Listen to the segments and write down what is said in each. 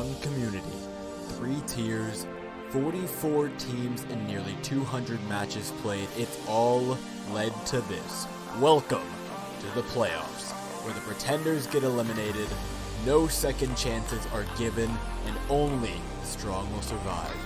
one community, 3 tiers, 44 teams, and nearly 200 matches played. It's all led to this. Welcome to the playoffs, where the pretenders get eliminated, no second chances are given, and only the strong will survive.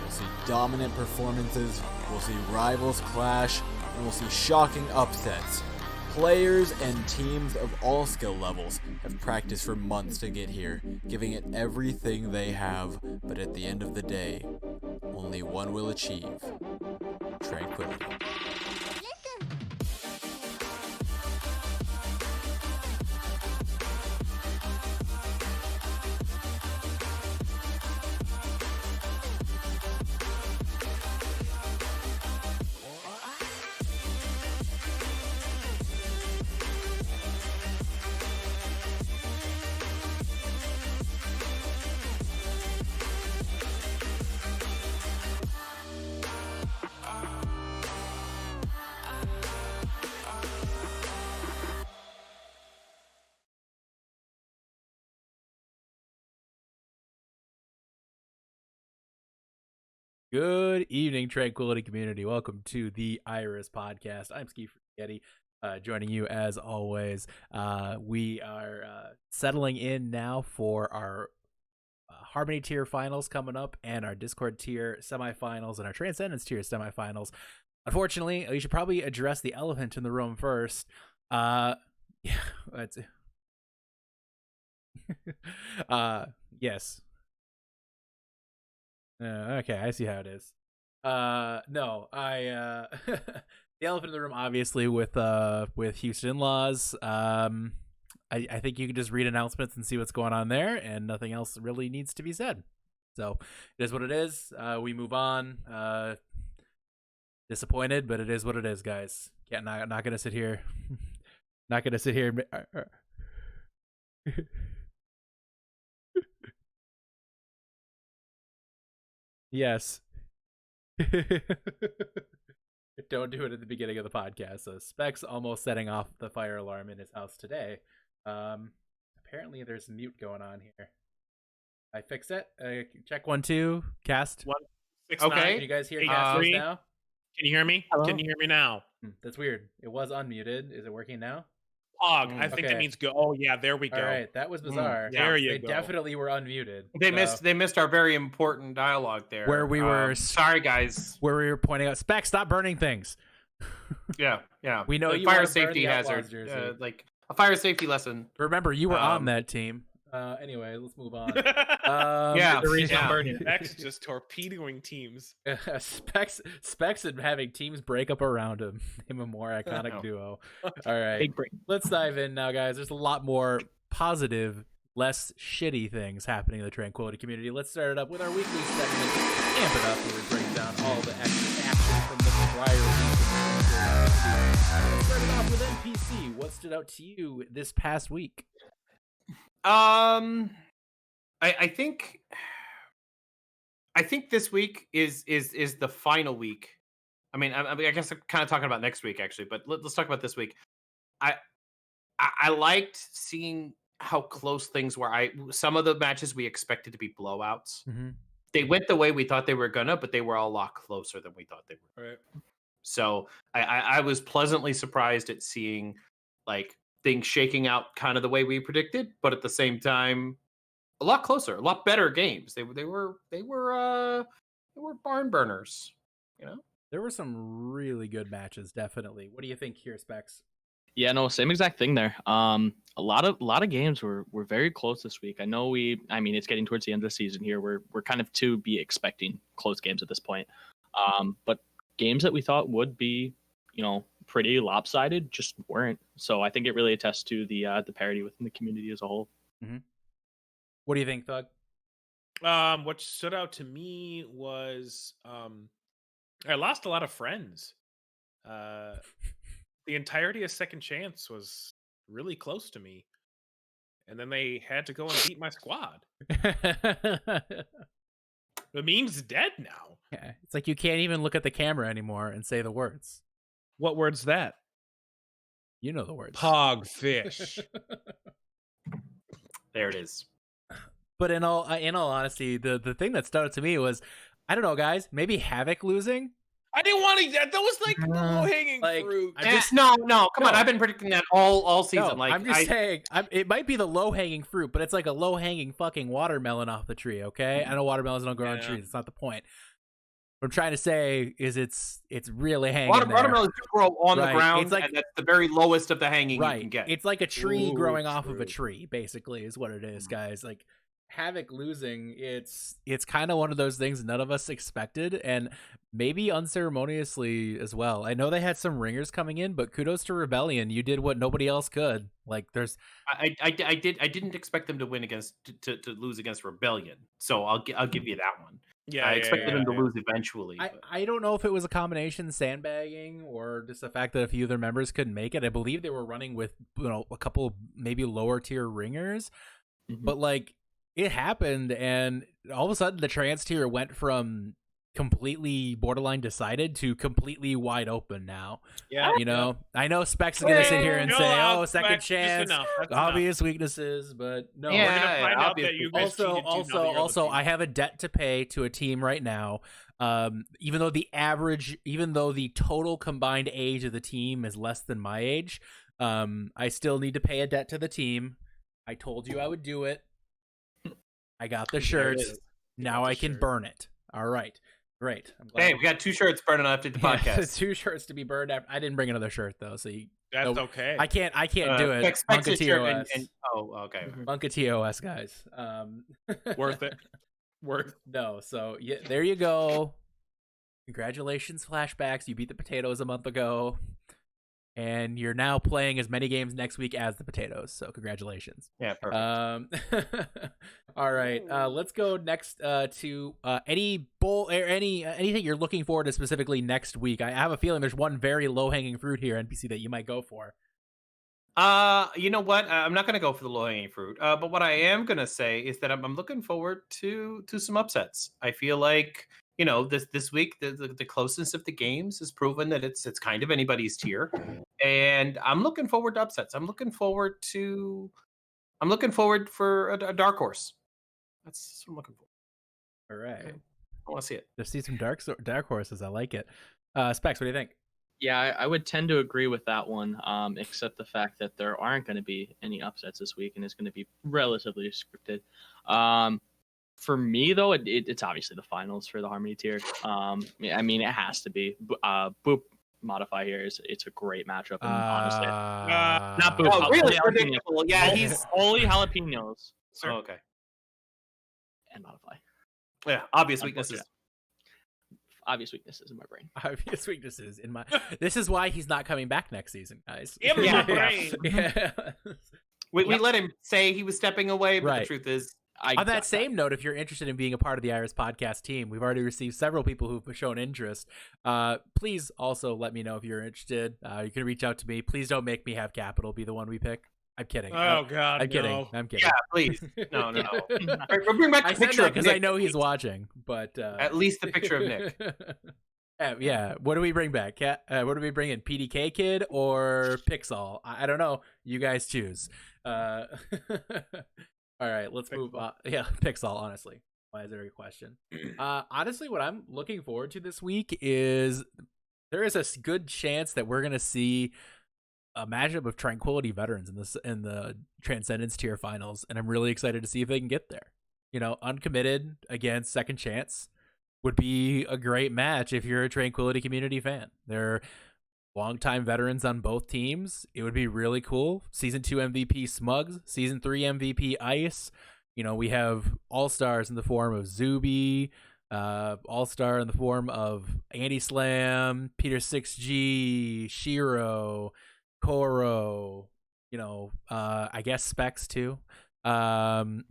We'll see dominant performances, we'll see rivals clash, and we'll see shocking upsets. Players and teams of all skill levels have practiced for months to get here, giving it everything they have, but at the end of the day, only one will achieve: tranquility. Good evening, Tranquility community. Welcome to the Iris podcast. I'm Ski Getty, joining you as always. We are settling in now for our Harmony tier finals coming up, and our Discord tier semifinals, and our Transcendence tier semifinals. Unfortunately, we should probably address the elephant in the room first. Yeah, that's yes. Okay, I see how it is. No, the elephant in the room, obviously, with Houston in-laws. I think you can just read announcements and see what's going on there, and nothing else really needs to be said. So it is what it is. We move on. Disappointed, but it is what it is, guys. Not gonna sit here. Not gonna sit here. Yes. Don't do it at the beginning of the podcast. So Specs almost setting off the fire alarm in his house today. Apparently there's mute going on here. I fixed it. Check 1 2 cast. 1 6 Okay. 9. Can you guys hear Hey, cast three. now? Can you hear me? Hello? Can you hear me now? That's weird. It was unmuted. Is it working now? Pog. I think Okay. that means go. Oh yeah, there we go. All right, that was bizarre. There you They go. definitely were unmuted. They missed our very important dialogue there. Where we were sorry guys. Where we were pointing out, Specs, stop burning things. Yeah. We know A you fire wanna burn safety the Outlaws hazard. jersey. Like a fire safety lesson. Remember, you were on Um, that team. Anyway, let's move on. Yeah. The reason yeah. I'm burning. X just torpedoing teams. Specs and having teams break up around him. Him a more iconic duo. All right, Big break. let's dive in now, guys. There's a lot more positive, less shitty things happening in the Tranquility community. Let's start it up with our weekly segment, Amp It Up, where we break down all the action from the prior week. Let's start it off with NPC. What stood out to you this past week? I think this week is the final week. I mean, I guess I'm kind of talking about next week actually, but let's talk about this week. I liked seeing how close things were. Some of the matches we expected to be blowouts. Mm-hmm. They went the way we thought they were gonna, but they were a lot closer than we thought they were. Right. So I was pleasantly surprised at seeing like things shaking out kind of the way we predicted, but at the same time, a lot closer, a lot better games. They were barn burners, you know. There were some really good matches, definitely. What do you think here, Specs? Yeah, no, same exact thing there. A lot of games were very close this week. I know it's getting towards the end of the season here. We're kind of to be expecting close games at this point. But games that we thought would be, pretty lopsided just weren't. So I think it really attests to the parity within the community as a whole. Mm-hmm. What do you think, Thug? What stood out to me was I lost a lot of friends. The entirety of Second Chance was really close to me, and then they had to go and beat my squad. The meme's dead now. Yeah, it's like you can't even look at the camera anymore and say the words. What word's that? You know the words. Pogfish. There it is. But in all honesty, the thing that stood out to me was, I don't know, guys, maybe HAVOC losing. I didn't want to. That was like the low hanging like, fruit. I'm just- no, come on. No. I've been predicting that all season. No, like I'm just saying, it might be the low hanging fruit, but it's like a low hanging fucking watermelon off the tree. Okay, I know watermelons don't grow on trees. It's not the point. What I'm trying to say is it's really hanging there. Watermelons do grow on the ground, It's like, and that's the very lowest of the hanging you can get. It's like a tree Ooh, growing off of a true. tree, basically, is what it is, guys. Like HAVOC losing, it's kind of one of those things none of us expected, and maybe unceremoniously as well. I know they had some ringers coming in, but kudos to Rebellion. You did what nobody else could. Like there's, I didn't expect them to win to lose against Rebellion, so I'll give you that one. Yeah, I expected them to lose eventually. I don't know if it was a combination sandbagging or just the fact that a few of their members couldn't make it. I believe they were running with a couple maybe lower tier ringers, but like it happened, and all of a sudden the trans tier went from completely borderline decided to completely wide open now. Yeah, you know, I know Specs is gonna sit here and say, "Oh, second Specs, just chance, enough. That's obvious weaknesses," but no. We're gonna find out that you guys Also, cheated too, now that you're on the team. I have a debt to pay to a team right now. Even though the total combined age of the team is less than my age, I still need to pay a debt to the team. I told you I would do it. I got the shirts. Now I can burn it. All right. Great. Hey, we got 2 shirts burning after the podcast. 2 shirts to be burned after. I didn't bring another shirt though, so that's okay. I can't do it. Specs Monka shirt TOS. okay. Monka TOS, guys. Worth it. No, so yeah, there you go. Congratulations, flashbacks. You beat the potatoes a month ago, and you're now playing as many games next week as the potatoes. So congratulations. Yeah, perfect. All right, let's go next to any bowl or anything you're looking forward to specifically next week. I have a feeling there's one very low hanging fruit here, NPC, that you might go for. You know what? I'm not gonna go for the low hanging fruit. But what I am gonna say is that I'm looking forward to some upsets. I feel like this week the closeness of the games has proven that it's kind of anybody's tier, and I'm looking forward to upsets. I'm looking forward for a dark horse. That's what I'm looking for. All right, I want to see it. Just see some dark horses. I like it. Specs, what do you think? Yeah, I would tend to agree with that one, except the fact that there aren't going to be any upsets this week, and it's going to be relatively scripted. For me, though, it's obviously the finals for the Harmony tier. I mean, it has to be. Boop Modify here it's a great matchup, and honestly, not Boop. Oh, really predictable. Yeah, he's only jalapenos. Oh, okay. And Modify. Yeah, obvious weaknesses. Obvious weaknesses in my brain. Obvious weaknesses in my. This is why he's not coming back next season, guys. In my brain. Yeah. We let him say he was stepping away, but Right. the truth is, On that same note, if you're interested in being a part of the Iris podcast team, we've already received several people who've shown interest. Please also let me know if you're interested. You can reach out to me. Please don't make me have capital be the one we pick. I'm kidding. Oh God, I'm kidding. no. I'm kidding. yeah, please, no. We'll bring back I the said picture that of because Nick. I know he's watching, but At least the picture of Nick. Yeah. What do we bring back? What do we bring in? PDK Kid or Pixel? I don't know. You guys choose. All right, let's move on. Yeah, Pixel, honestly. Why is there a question? Honestly, what I'm looking forward to this week is there is a good chance that we're going to see a matchup of Tranquility veterans in the Transcendence tier finals, and I'm really excited to see if they can get there. Uncommitted against Second Chance would be a great match if you're a Tranquility community fan. They're longtime veterans on both teams. It would be really cool. Season 2 MVP SMUGZZ, Season 3 MVP Ice. We have all-stars in the form of Zuby, all-star in the form of Andy Slam, Peter 6G, Shiro, Koro, I guess Specs too. There's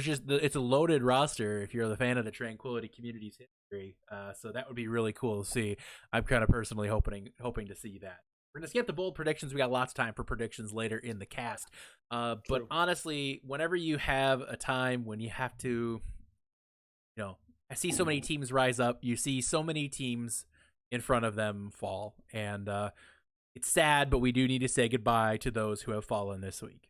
just it's a loaded roster if you're the fan of the Tranquility community's history. So that would be really cool to see. I'm kind of personally hoping to see that. We're gonna skip the bold predictions. We got lots of time for predictions later in the cast. But honestly, whenever you have a time when you have to, I see so many teams rise up. You see so many teams in front of them fall, and it's sad, but we do need to say goodbye to those who have fallen this week.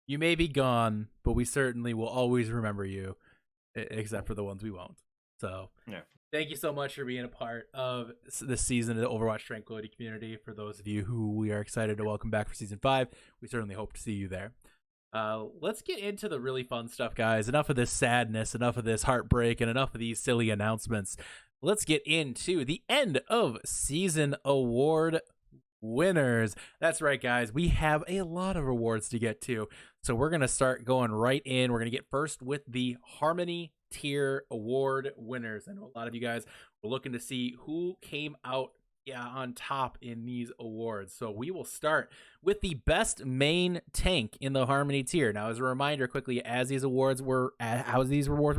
You may be gone, but we certainly will always remember you, except for the ones we won't. So, Yeah. thank you so much for being a part of this season of the Overwatch Tranquility community. For those of you who we are excited to welcome back for Season 5, we certainly hope to see you there. Let's get into the really fun stuff, guys. Enough of this sadness, enough of this heartbreak, and enough of these silly announcements. Let's get into the end of season award winners. That's right, guys. We have a lot of awards to get to. So we're going to start going right in. We're going to get first with the Harmony Tier Award winners. I know a lot of you guys were looking to see who came out on top in these awards. So we will start with the best main tank in the Harmony tier. Now, as a reminder quickly, as these awards were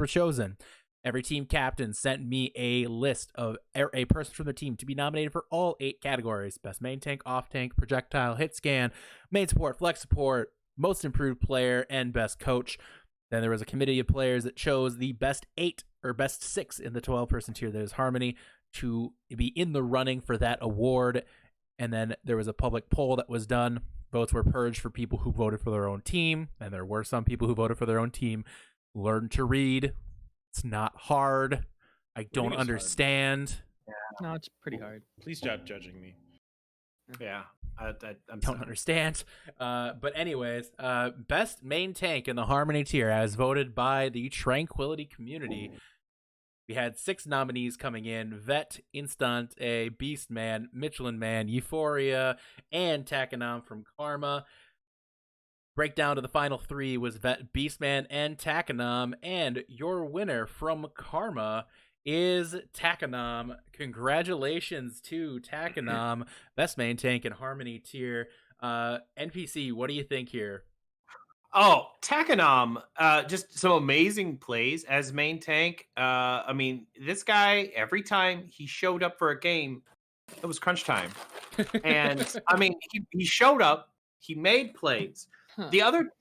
chosen, every team captain sent me a list of a person from the team to be nominated for all 8 categories: best main tank, off tank, projectile, hit scan, main support, flex support, most improved player, and best coach. Then there was a committee of players that chose the best 8 or best 6 in the 12-person tier that is Harmony to be in the running for that award. And then there was a public poll that was done. Votes were purged for people who voted for their own team, and there were some people who voted for their own team. Learn to read. It's not hard. I don't understand. No, it's pretty hard. Please stop judging me. Yeah, I'm Don't sorry. understand. But anyways, best main tank in the Harmony tier as voted by the Tranquility community. We had 6 nominees coming in: Vet, Instant, A, Beastman, Michelin Man, Euphoria, and TAKINOM from Karma. Breakdown to the final 3 was Vet, Beastman, and TAKINOM, and your winner from Karma is TAKINOM. Congratulations to TAKINOM, best main tank in Harmony tier. NPC, what do you think here? Oh, TAKINOM, just some amazing plays as main tank. I mean, this guy, every time he showed up for a game, it was crunch time. And I mean, he showed up, he made plays. Huh. The other,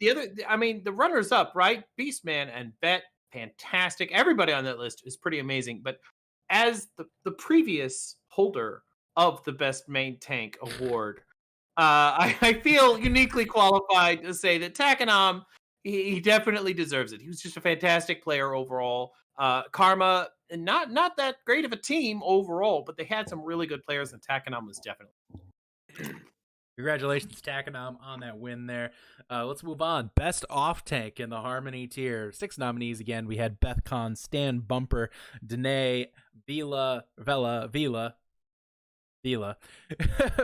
I mean, the runners up, right? Beastman and Bet, fantastic. Everybody on that list is pretty amazing. But as the previous holder of the best main tank award, I feel uniquely qualified to say that TAKINOM, he definitely deserves it. He was just a fantastic player overall. Karma, not that great of a team overall, but they had some really good players, and TAKINOM was definitely. Congratulations, TAKINOM, on that win there. Let's move on. Best off tank in the Harmony tier. 6 nominees again. We had Bethcon, Stan Bumper, Danae, VELA,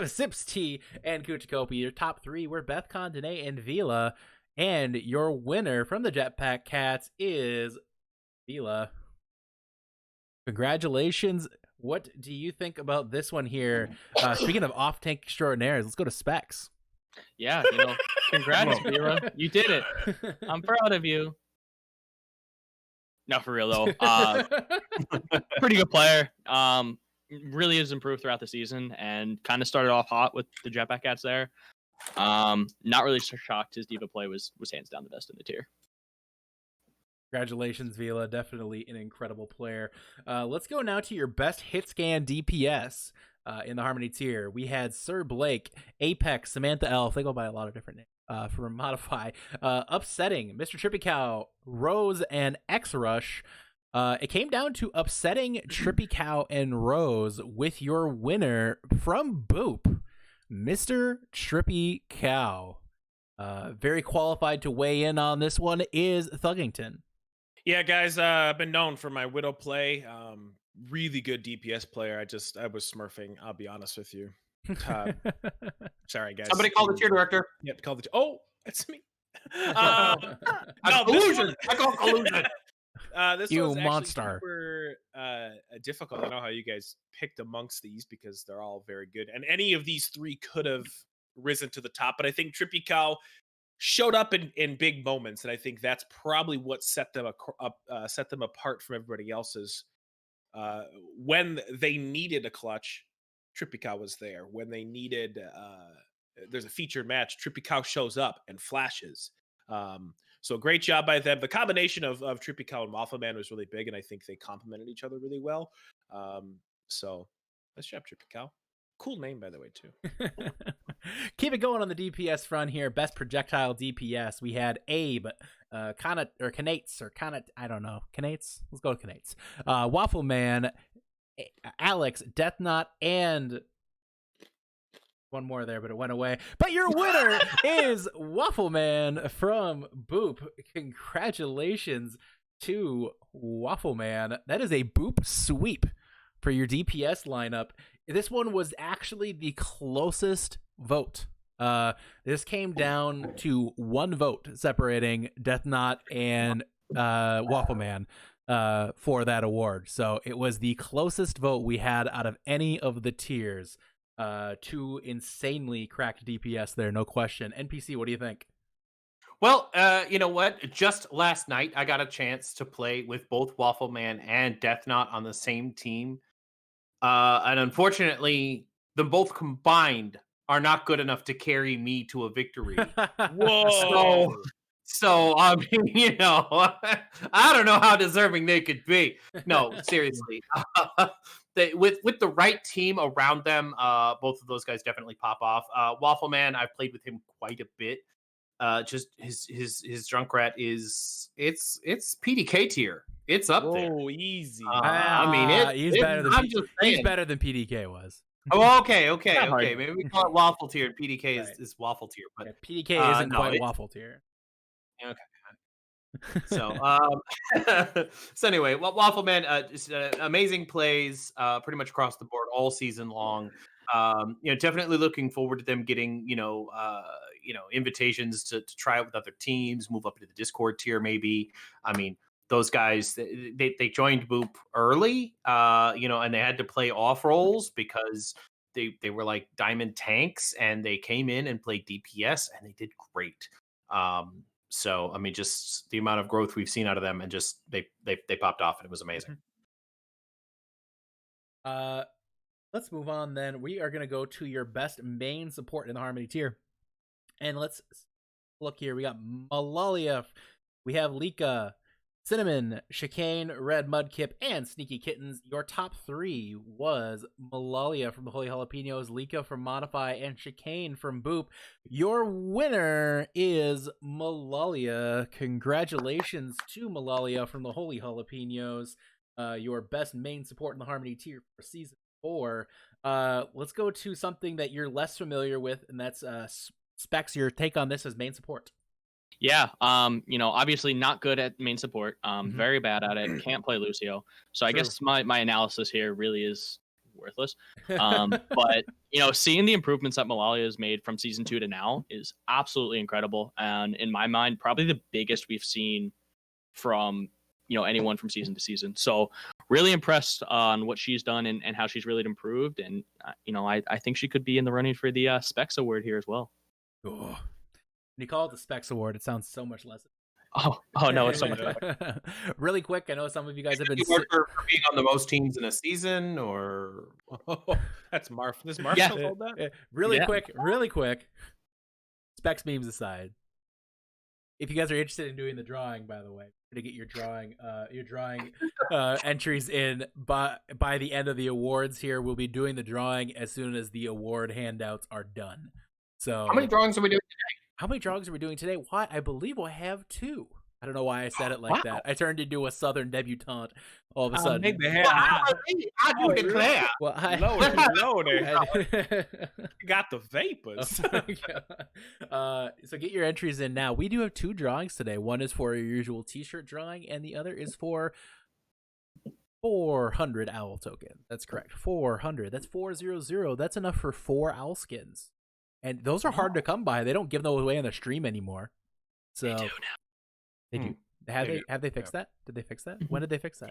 Sips T, and Kuchikopi. Your top 3 were Bethcon, Danae, and VELA. And your winner from the Jetpack Cats is VELA. Congratulations. What do you think about this one here? Speaking of off-tank extraordinaires, let's go to Specs. Yeah, congrats, VELA. You did it. I'm proud of you. No, for real though. Pretty good player. Really has improved throughout the season and kind of started off hot with the Jetpack Cats there. Not really shocked. His diva play was hands down the best in the tier. Congratulations, VELA. Definitely an incredible player. Let's go now to your best hit scan DPS in the Harmony tier. We had Sir Blake, Apex, Samantha Elf. They go by a lot of different names for Modify. Upsetting, Mr. TRIPPYCOW, Rose, and X-Rush. It came down to upsetting TRIPPYCOW and Rose with your winner from Boop, Mr. TRIPPYCOW. Very qualified to weigh in on this one is Thuggington. Yeah, guys, I've been known for my Widow play. Really good DPS player. I was smurfing, I'll be honest with you. Sorry, guys. Somebody call the tier director. Yep, call the oh, it's me. Collusion. I call collusion. This You was actually monster. super difficult. I know how you guys picked amongst these because they're all very good, and any of these 3 could have risen to the top. But I think TRIPPYCOW showed up in big moments, and I think that's probably what set them apart from everybody else's. When they needed a clutch, TRIPPYCOW was there. When they needed there's a featured match, TRIPPYCOW shows up and flashes. So great job by them. The combination of TRIPPYCOW and WAFFLEMAN was really big, and I think they complemented each other really well. So nice job, TRIPPYCOW. Cool name, by the way, too. Keep it going on the DPS front here. Best projectile DPS. We had Abe, Kanates, I don't know. Kanates? Let's go with Kanates. WAFFLEMAN, Alex, Deathnot, and one more there, but it went away. But your winner is WAFFLEMAN from Boop. Congratulations to WAFFLEMAN. That is a Boop sweep for your DPS lineup. This one was actually the closest vote. This came down to one vote separating Deathnot and WAFFLEMAN for that award. So it was the closest vote we had out of any of the tiers. Two insanely cracked DPS there, no question. NPC, what do you think? Well, you know what? Just last night, I got a chance to play with both WAFFLEMAN and Deathnot on the same team. And unfortunately, them both combined are not good enough to carry me to a victory. Whoa. So I mean, you know, I don't know how deserving they could be. No, seriously. With the right team around them, both of those guys definitely pop off. WAFFLEMAN, I've played with him quite a bit. Just his Junkrat is it's PDK tier. It's up there. Oh, easy. I mean, he's better than PDK was. Oh, okay. hard. Maybe we call it waffle tier. And PDK Right. is waffle tier, but Yeah, PDK isn't no, quite waffle tier. so so anyway, WAFFLEMAN, just amazing plays, pretty much across the board all season long. You know, definitely looking forward to them getting invitations to try out with other teams, move up into the Discord tier maybe. I mean, those guys they joined Boop early, and they had to play off roles because they were like diamond tanks, and they came in and played DPS and they did great. So I mean, just the amount of growth we've seen out of them, and just they popped off, and it was amazing. Let's move on then. We are gonna go to your best main support in the Harmony tier, and let's look here. We got MALALIA, we have Lika, Cinnamon, Chicane, Red Mudkip, and Sneaky Kittens. Your top three was MALALIA from the Holy Jalapenos, Lika from Modify, and Chicane from Boop. Your winner is MALALIA. Congratulations to MALALIA from the Holy Jalapenos. Your best main support in the Harmony tier for season 4. Let's go to something that you're less familiar with, and that's Specs. Your take on this as main support. Yeah, obviously not good at main support. Very bad at it. Can't play Lucio. So I guess my analysis here really is worthless. But seeing the improvements that MALALIA has made from season 2 to now is absolutely incredible. And in my mind, probably the biggest we've seen from anyone from season to season. So really impressed on what she's done and how she's really improved. And I think she could be in the running for the Specs Award here as well. Oh. When you call it the Specs Award, it sounds so much less. Oh no, it's so much better. Really quick, I know some of you guys have been for being on the most teams in a season, or That's Marf. Does Marf Yeah. still hold that? really quick. Specs memes aside, if you guys are interested in doing the drawing, by the way, to get your drawing entries in by the end of the awards here, we'll be doing the drawing as soon as the award handouts are done. So how many drawings are we doing? How many drawings are we doing today? Why? I believe we'll have 2. I don't know why I said it like that. I turned into a Southern debutante all of a sudden. I do declare. Well, Got the vapors. So get your entries in now. We do have 2 drawings today. One is for your usual t-shirt drawing, and the other is for 400 owl token. That's correct. 400. That's 400. That's enough for 4 owl skins. And those are hard to come by. They don't give them away on the stream anymore. So They do now. They do. Have they fixed that? Did they fix that? When did they fix that?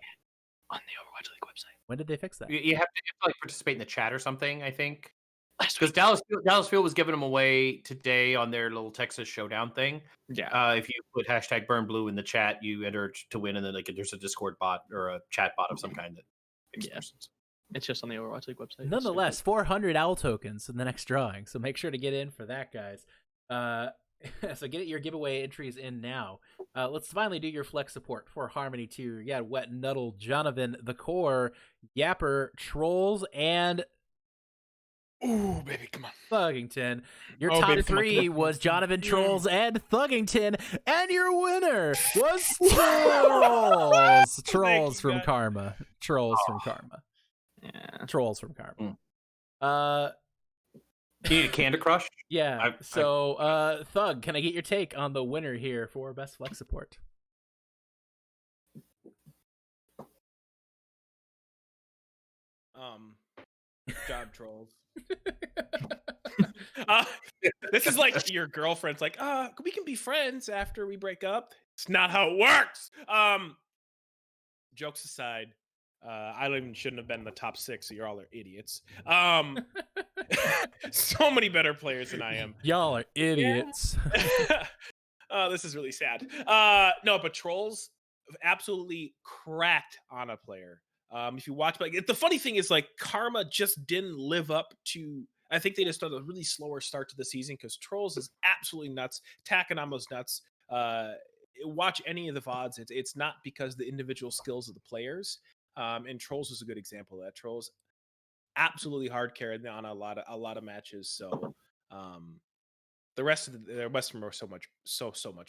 On the Overwatch League website. When did they fix that? You have to like participate in the chat or something, I think. Because Dallas Field was giving them away today on their little Texas Showdown thing. Yeah. If you put #BurnBlue in the chat, you enter to win, and then there's a Discord bot or a chat bot of some kind that picks persons. It's just on the Overwatch League website. Nonetheless, 400 owl tokens in the next drawing. So make sure to get in for that, guys. So get your giveaway entries in now. Let's finally do your flex support for Harmony 2. You got Wet Nuddle, Jonathan, The Core, Yapper, TROLLZ, and Ooh, baby, come on. Thuggington. Your Oh, top baby, come on, come three on. was Jonathan, TROLLZ, and Thuggington, and your winner was TROLLZ from God. Karma. TROLLZ from Karma. Yeah. TROLLZ from Karma. You need a Candy Crush? Yeah. So, Thug, can I get your take on the winner here for best flex support? Job trolls. This is like your girlfriend's like, we can be friends after we break up. It's not how it works. Jokes aside, I shouldn't have been in the top 6, so you're all idiots. So many better players than I am. Y'all are idiots. This is really sad. No, but TROLLZ absolutely cracked on a player. If you watch, like, the funny thing is, like, Karma just didn't live up to. I think they just did a really slower start to the season because TROLLZ is absolutely nuts. TAKINOM was nuts. Watch any of the VODs. It's not because the individual skills of the players. And TROLLZ was a good example of that. TROLLZ absolutely hard carried on a lot of matches. So the rest of them are so much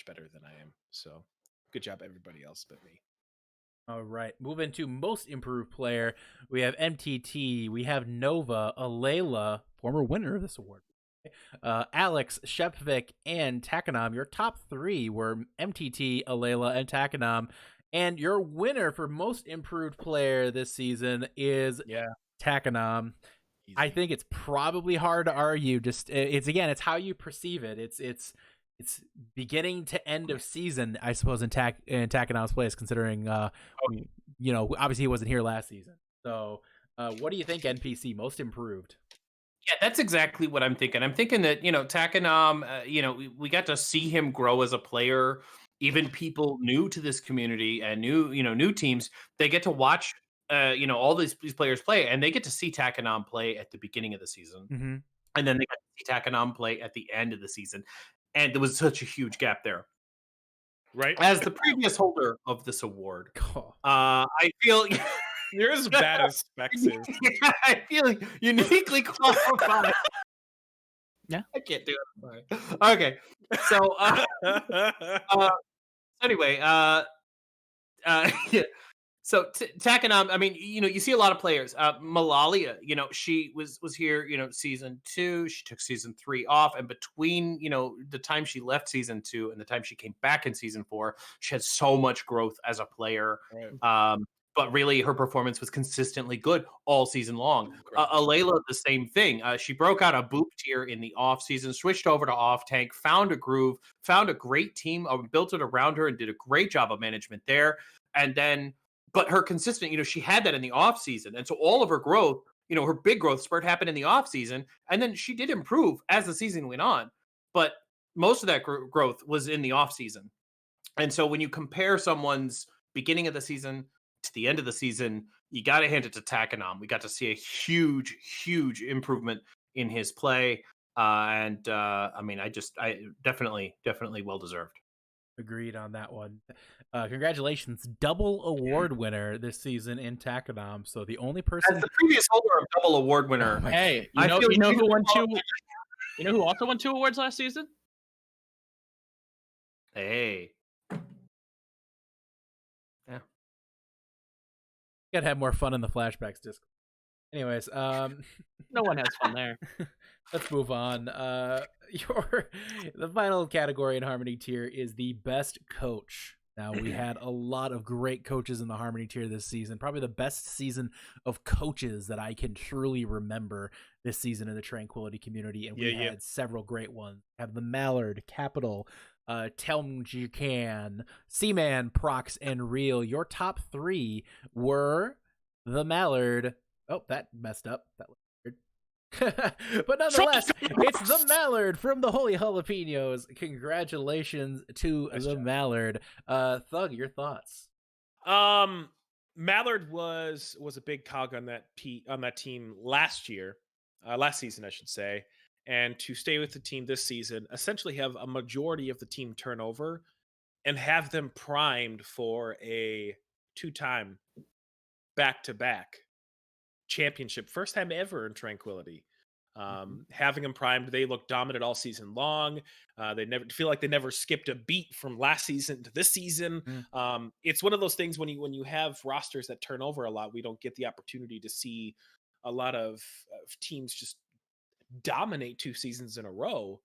better than I am. So good job everybody else but me. All right, moving to most improved player, we have MTT, we have Nova, Alayla, former winner of this award, Alex, Shepvik, and TAKINOM. Your top 3 were MTT, Alayla, and TAKINOM, and your winner for most improved player this season is TAKINOM. Easy. I think it's probably hard to argue. Just it's how you perceive it. It's beginning to end of season, I suppose, in TAKINOM's place, considering obviously he wasn't here last season. So what do you think, NPC, most improved? Yeah, that's exactly what I'm thinking. I'm thinking that, TAKINOM, we got to see him grow as a player. Even people new to this community and new teams, they get to watch all these players play, and they get to see TAKINOM play at the beginning of the season. Mm-hmm. And then they got to see TAKINOM play at the end of the season. And there was such a huge gap there. Right. As the previous holder of this award, Oh. I feel you're as bad as Specs is. I feel uniquely qualified. Yeah, I can't do it. Sorry. Okay, so anyway, yeah. So TAKINOM, I mean, you see a lot of players. MALALIA, she was here, season 2. She took season 3 off, and between the time she left season 2 and the time she came back in season 4, she had so much growth as a player. Right. But really, her performance was consistently good all season long. Alayla, the same thing. She broke out a BOOP tier in the off season, switched over to off tank, found a groove, found a great team, built it around her, and did a great job of management there. And then. But her consistent, she had that in the off season. And so all of her growth, her big growth spurt happened in the off season. And then she did improve as the season went on. But most of that growth was in the off season. And so when you compare someone's beginning of the season to the end of the season, you got to hand it to TAKINOM. We got to see a huge, huge improvement in his play. I definitely well-deserved. Agreed on that one. Congratulations, double award winner this season in TAKINOM. So the only person, as the previous holder of double award winner. Hey, you know who won 2? You know who also won 2 awards last season? Hey, yeah, gotta have more fun in the flashbacks disc. Anyways, no one has fun there. Let's move on. The final category in Harmony tier is the best coach. Now, we had a lot of great coaches in the Harmony tier this season. Probably the best season of coaches that I can truly remember this season in the Tranquility community. And we had several great ones. We have the Mallard, Capital, Telmjikan, Seaman, Prox, and Real. Your top 3 were the Mallard. Oh, that messed up. That was weird. But nonetheless, it's the Mallard from the Holy Jalapenos. Congratulations to the Mallard. Thug, your thoughts? Mallard was a big cog on that team last season, I should say. And to stay with the team this season, essentially have a majority of the team turnover and have them primed for a 2-time back-to-back championship, first time ever in Tranquility. Having them primed, they look dominant all season long. They never feel like they never skipped a beat from last season to this season. It's one of those things when you have rosters that turn over a lot, we don't get the opportunity to see a lot of teams just dominate 2 seasons in a row,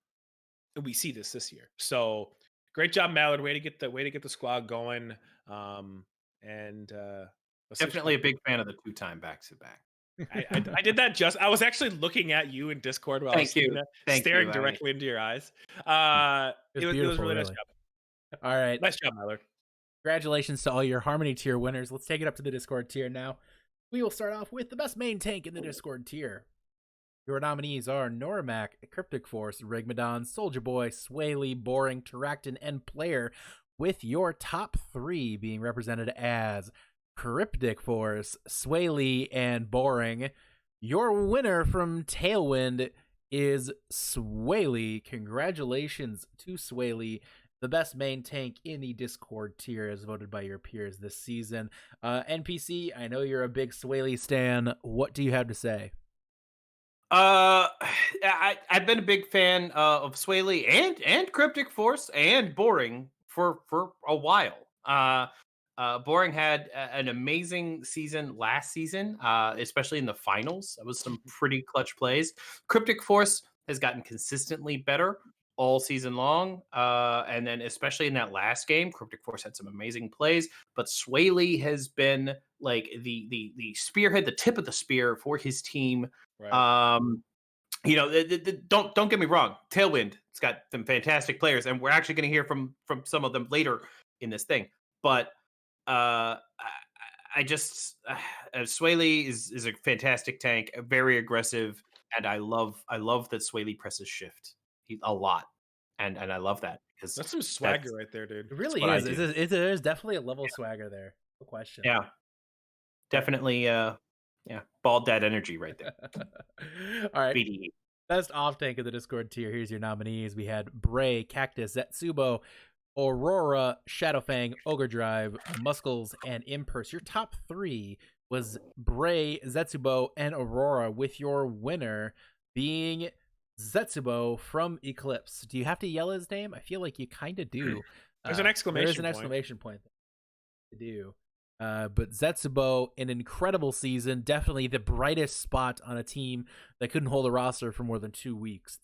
and we see this year. So great job, Mallard. Way to get the squad going. And Definitely a big fan of the 2-time back-to-back. I did that I was actually looking at you in Discord while I was staring directly into your eyes. It was really nice job. All right. Nice job, Mallard. Congratulations to all your Harmony tier winners. Let's take it up to the Discord tier now. We will start off with the best main tank in the Discord tier. Your nominees are Normac, Cryptic Force, Rigmadon, Soldier Boy, SWAYLEE, Boring, Terractin, and Player, with your top 3 being represented as Cryptic Force, SWAYLEE, and Boring. Your winner from TAILWIND is SWAYLEE. Congratulations to SWAYLEE, the best main tank in the Discord tier as voted by your peers this season. NPC, I know you're a big SWAYLEE stan. What do you have to say? I've been a big fan of SWAYLEE and Cryptic Force and Boring for a while. Boring had an amazing season last season, especially in the finals. That was some pretty clutch plays. Cryptic Force has gotten consistently better all season long, and then especially in that last game, Cryptic Force had some amazing plays. But SWAYLEE has been like the spearhead, the tip of the spear for his team. Right. Don't get me wrong. TAILWIND, it's got some fantastic players, and we're actually going to hear from some of them later in this thing. But I just SWAYLEE is a fantastic tank, very aggressive, and I love that SWAYLEE presses shift a lot, and I love that because that's some swagger right there, dude. It really is. There's definitely a level of swagger there. No question. Yeah, definitely. Bald dad energy right there. All right. BDE. Best off tank of the Discord tier. Here's your nominees. We had Bray, Cactus, ZETSUBOU, Aurora, Shadowfang, Ogre Drive, Muscles, and Impulse. Your top 3 was Bray, ZETSUBOU, and Aurora, with your winner being ZETSUBOU from Eclipse. Do you have to yell his name? I feel like you kind of do. There's an exclamation point. There's an exclamation point to do. But ZETSUBOU, an incredible season, definitely the brightest spot on a team that couldn't hold a roster for more than 2 weeks.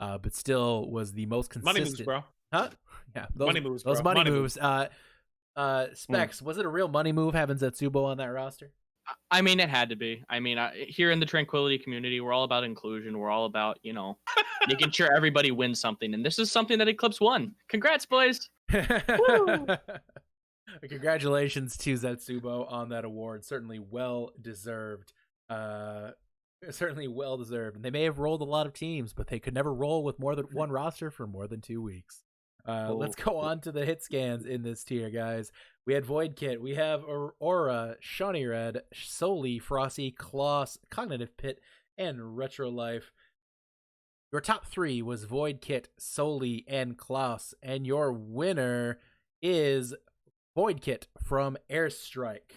But still was the most consistent. Money moves, bro. Huh? Yeah, money moves, bro. Those money moves. Specs, was it a real money move having ZETSUBOU on that roster? I mean, it had to be. I mean, here in the Tranquility community, we're all about inclusion. We're all about, making sure everybody wins something. And this is something that Eclipse won. Congrats, boys. Congratulations to ZETSUBOU on that award. Certainly well deserved. Certainly well deserved. And they may have rolled a lot of teams, but they could never roll with more than one roster for more than 2 weeks. Let's go on to the hit scans in this tier, guys. We had Void Kit, we have Aura, Shawnee Red, SWAYLEE, Frosty, Kloss, Cognitive Pit, and Retro Life. Your top 3 was Void Kit, SWAYLEE, and Kloss, and your winner is Void Kit from Airstrike.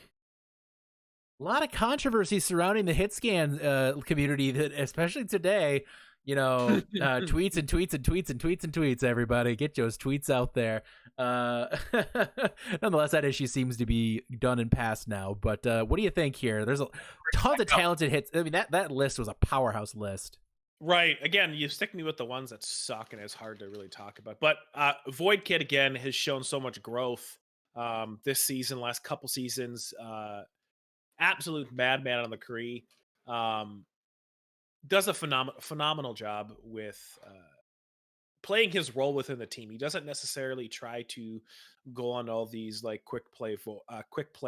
A lot of controversy surrounding the hit scan community, that especially today. Tweets and tweets and tweets and tweets and tweets. Everybody, get those tweets out there. Nonetheless, that issue seems to be done and past now. But what do you think here? There's a tons of talented hits. I mean, that list was a powerhouse list. Right. Again, you stick me with the ones that suck, and it's hard to really talk about. But Void Kid again has shown so much growth this season, last couple seasons. Absolute madman on the Kree. Does a phenomenal job with playing his role within the team. He doesn't necessarily try to go on all these like quick play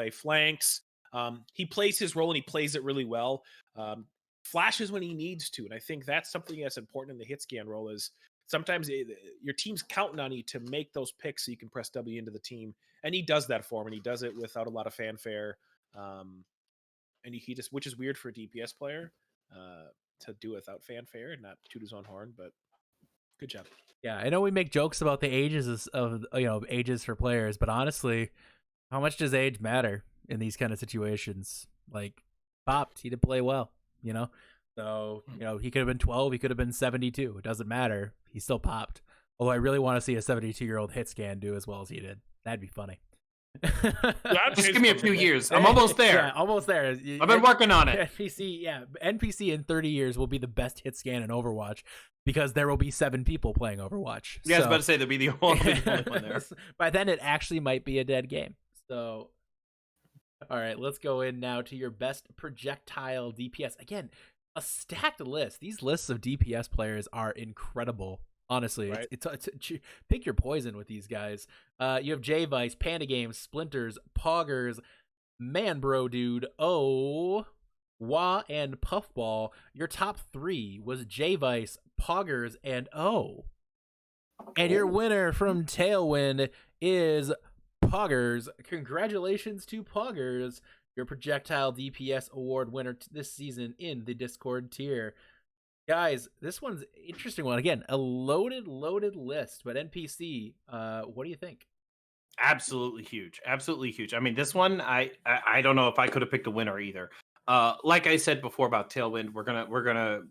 flanks. He plays his role and he plays it really well. Flashes when he needs to, and I think that's something that's important in the hit scan role. Is sometimes your team's counting on you to make those picks so you can press W into the team, and he does that for him, and he does it without a lot of fanfare. And he just, which is weird for a DPS player. To do without fanfare and not toot his own horn, but good job. Yeah, I know we make jokes about the ages of ages for players, but honestly, how much does age matter in these kind of situations? Like, popped, he did play well, So, he could have been 12, he could have been 72. It doesn't matter. He still popped. Although I really want to see a 72-year-old hit scan do as well as he did. That'd be funny. Just give me a few years. I'm almost there. Yeah, almost there. I've been working on it. NPC in 30 years will be the best hit scan in Overwatch because there will be 7 people playing Overwatch. Yeah, I was about to say there'll be the only one there. By then, it actually might be a dead game. So, all right, let's go in now to your best projectile DPS. Again, a stacked list. These lists of DPS players are incredible. Honestly, right? it's pick your poison with these guys. You have J-Vice, Panda Games, Splinters, Poggers, Man Bro Dude, Wah, and Puffball. Your top 3 was J-Vice, Poggers, and And your winner from Tailwind is Poggers. Congratulations to Poggers, your projectile DPS award winner this season in the Discord tier. Guys, this one's an interesting one. Again, a loaded list, but NPC, what do you think? Absolutely huge. Absolutely huge. I mean, this one, I don't know if I could have picked a winner either. Like I said before about Tailwind, we're gonna,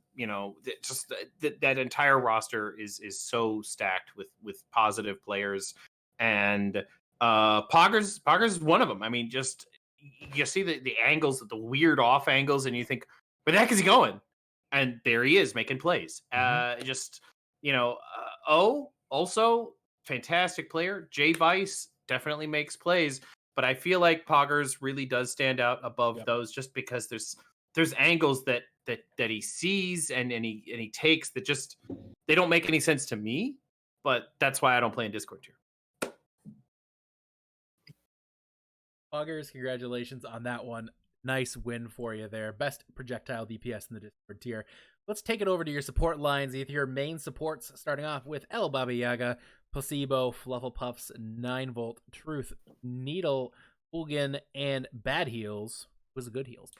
just that entire roster is so stacked with positive players, and Poggers is one of them. I mean, just you see the angles, the weird off angles, and you think, where the heck is he going? And there he is making plays. Also fantastic player. J-Vice definitely makes plays, but I feel like Poggers really does stand out above those just because there's angles that he sees and he takes that just they don't make any sense to me, but that's why I don't play in Discord tier. Poggers, congratulations on that one. Nice win for you there. Best projectile DPS in the Discord tier. Let's take it over to your support lines. Your main supports, starting off with El Baba Yaga, Placebo, Flufflepuffs, 9V, Truth, Needle, Hooligan, and Bad Heals. Was a good heals.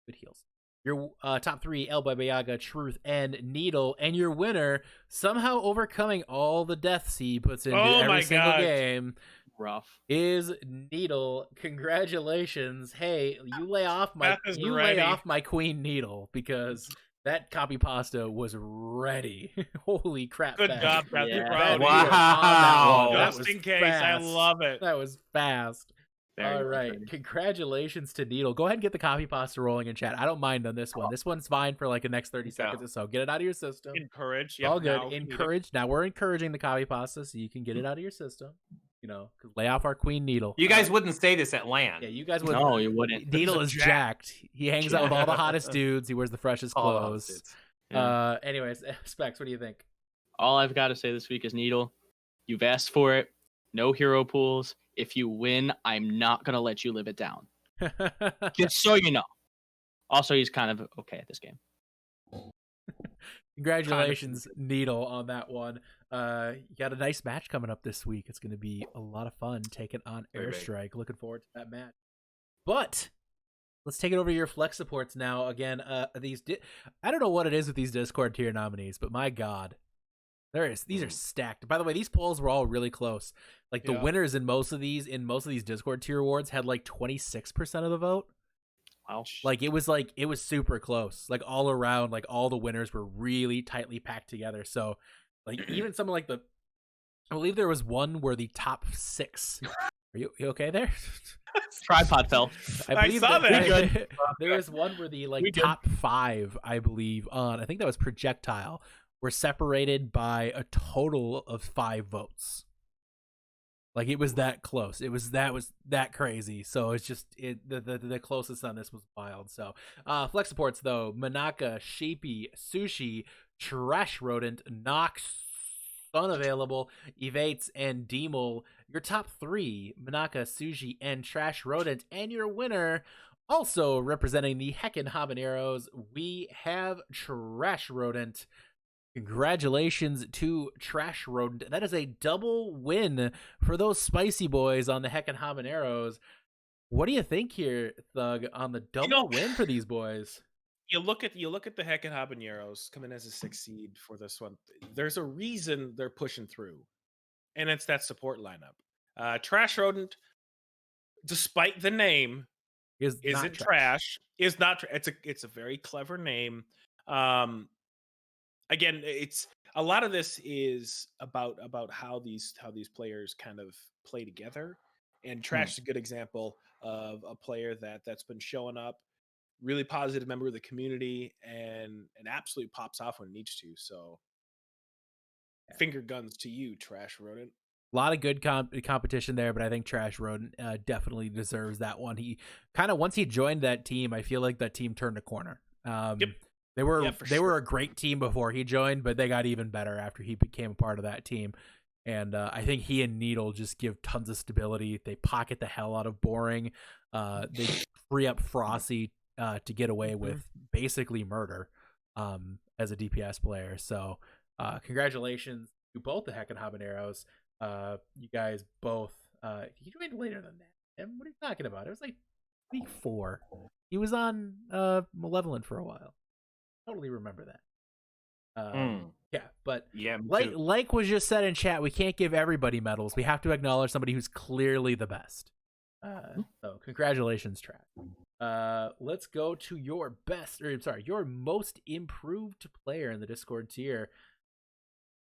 Good heals. Your top 3, El Baba Yaga, Truth, and Needle. And your winner, somehow overcoming all the deaths he puts into every single game. Rough. Is Needle. Congratulations. Hey, you lay off my Queen Needle because that copy pasta was ready. Holy crap. Good job, Beth. Yeah. Wow. That Just in case. I love it. That was fast. All right. Congratulations to Needle. Go ahead and get the copy pasta rolling in chat. I don't mind on this one. This one's fine for like the next 30 seconds or so. Get it out of your system. Encourage. All good. Encourage. Now we're encouraging the copy pasta so you can get it out of your system. Lay off our Queen Needle. You guys wouldn't say this at LAN. Yeah, you guys wouldn't. No, you wouldn't. Needle is jacked. He hangs out with all the hottest dudes. He wears the freshest clothes. Anyways, Specs, what do you think? All I've got to say this week is Needle. You've asked for it. No hero pools. If you win, I'm not going to let you live it down. Just so you know. Also, he's kind of okay at this game. Congratulations, Needle, on that one. You got a nice match coming up this week. It's going to be a lot of fun taking on Airstrike. Looking forward to that match. But let's take it over to your flex supports now. Again, I don't know what it is with these Discord tier nominees, but my God, these are stacked. By the way, these polls were all really close. Like the winners in most of these Discord tier awards had like 26% of the vote. Wow. Like it was super close. Like all around, like all the winners were really tightly packed together. So like even someone like I believe there was one where the top 6. Are you okay there? Tripod fell. I believe saw that. There was one where the top 5, I believe, I think that was projectile, were separated by a total of 5 votes. Like it was that close. It was that crazy. So it's just the closest on this was wild. So flex supports though: Manaka, Sheepy, Sushi, Trash Rodent, Nox, Unavailable, Evates, and Demol. Your top 3: Manaka, Sushi, and Trash Rodent. And your winner, also representing the Heckin' Habaneros, we have Trash Rodent. Congratulations to Trash Rodent. That is a double win for those spicy boys on the Heckin' Habaneros. What do you think here, Thug, on the double win for these boys? You look at the Heckin' Habaneros coming as a 6 seed for this one. There's a reason they're pushing through, and it's that support lineup. Trash Rodent, despite the name, isn't trash. Is not. It's a very clever name. Again, it's a lot of this is about how these players kind of play together. And Trash is a good example of a player that's been showing up, really positive member of the community, and absolutely pops off when it needs to. So, finger guns to you, Trash Rodent. A lot of good competition there, but I think Trash Rodent definitely deserves that one. He kind of, once he joined that team, I feel like that team turned a corner. Yep. They were They were a great team before he joined, but they got even better after he became a part of that team. And I think he and Needle just give tons of stability. They pocket the hell out of Boring. They free up Frosty to get away with basically murder as a DPS player. So congratulations to both the Heckin' Habaneros. You guys both. He joined later than that. And what are you talking about? It was like week 4. He was on Malevolent for a while. Totally remember that. Yeah, but Yeah, like was just said in chat, we can't give everybody medals. We have to acknowledge somebody who's clearly the best. So congratulations, Trash. Let's go to your your most improved player in the Discord tier.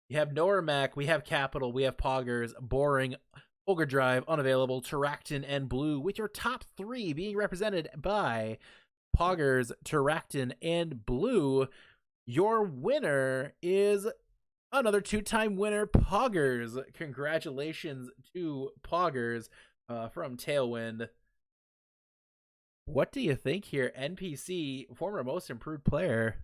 You have Normac, we have Capital, we have Poggers, Boring, Ogre Drive, Unavailable, Terractin, and Blue, with your top 3 being represented by Poggers, Terractin, and Blue. Your winner is another 2-time winner, Poggers. Congratulations to Poggers from Tailwind. What do you think here? NPC, former most improved player.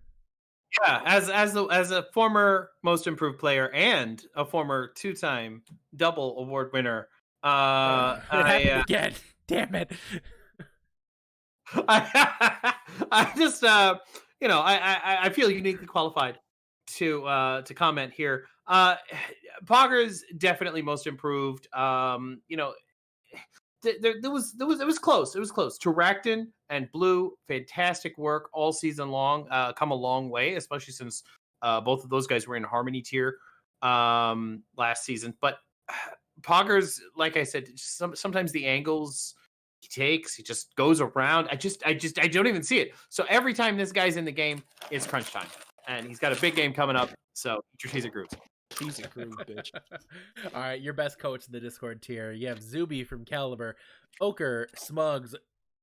Yeah, as a former most improved player and a former 2-time double award winner, It happened again. Damn it. I just I feel uniquely qualified to comment here. Poggers definitely most improved. It was close. It was close. Terractin and Blue, fantastic work all season long. Come a long way, especially since both of those guys were in Harmony tier last season. But Poggers, like I said, sometimes the angles he takes, he just goes around. I don't even see it. So every time this guy's in the game, it's crunch time, and he's got a big game coming up. So eat your cheese and grooves. Cheese and groove, bitch. All right, your best coach in the Discord tier. You have Zuby from Caliber, Ochre, Smugs,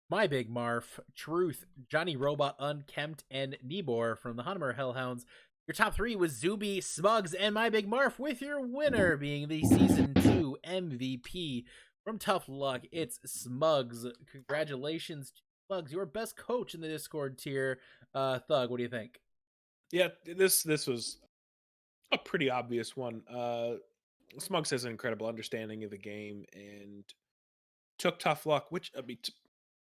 My Big Marf, Truth, Johnny Robot, Unkempt, and Nibor from the Hunmer Hellhounds. Your top 3 was Zuby, Smugs, and My Big Marf, with your winner being the Season 2 MVP. From Tough Luck, it's Smugs. Congratulations to Smugs, your best coach in the Discord tier. Thug, what do you think? Yeah, this was a pretty obvious one. Smugs has an incredible understanding of the game and took Tough Luck, which, I mean,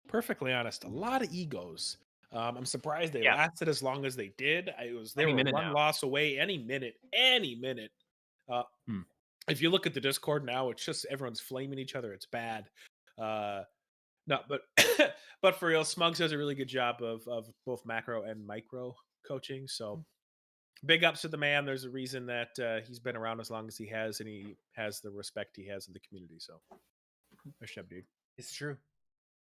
perfectly honest, a lot of egos. I'm surprised they lasted as long as they did. They were one loss away any minute. If you look at the Discord now, it's just everyone's flaming each other. It's bad. No, but but for real, Smugs does a really good job of both macro and micro coaching. So big ups to the man. There's a reason that he's been around as long as he has, and he has the respect he has in the community. So, nice job, dude. It's true.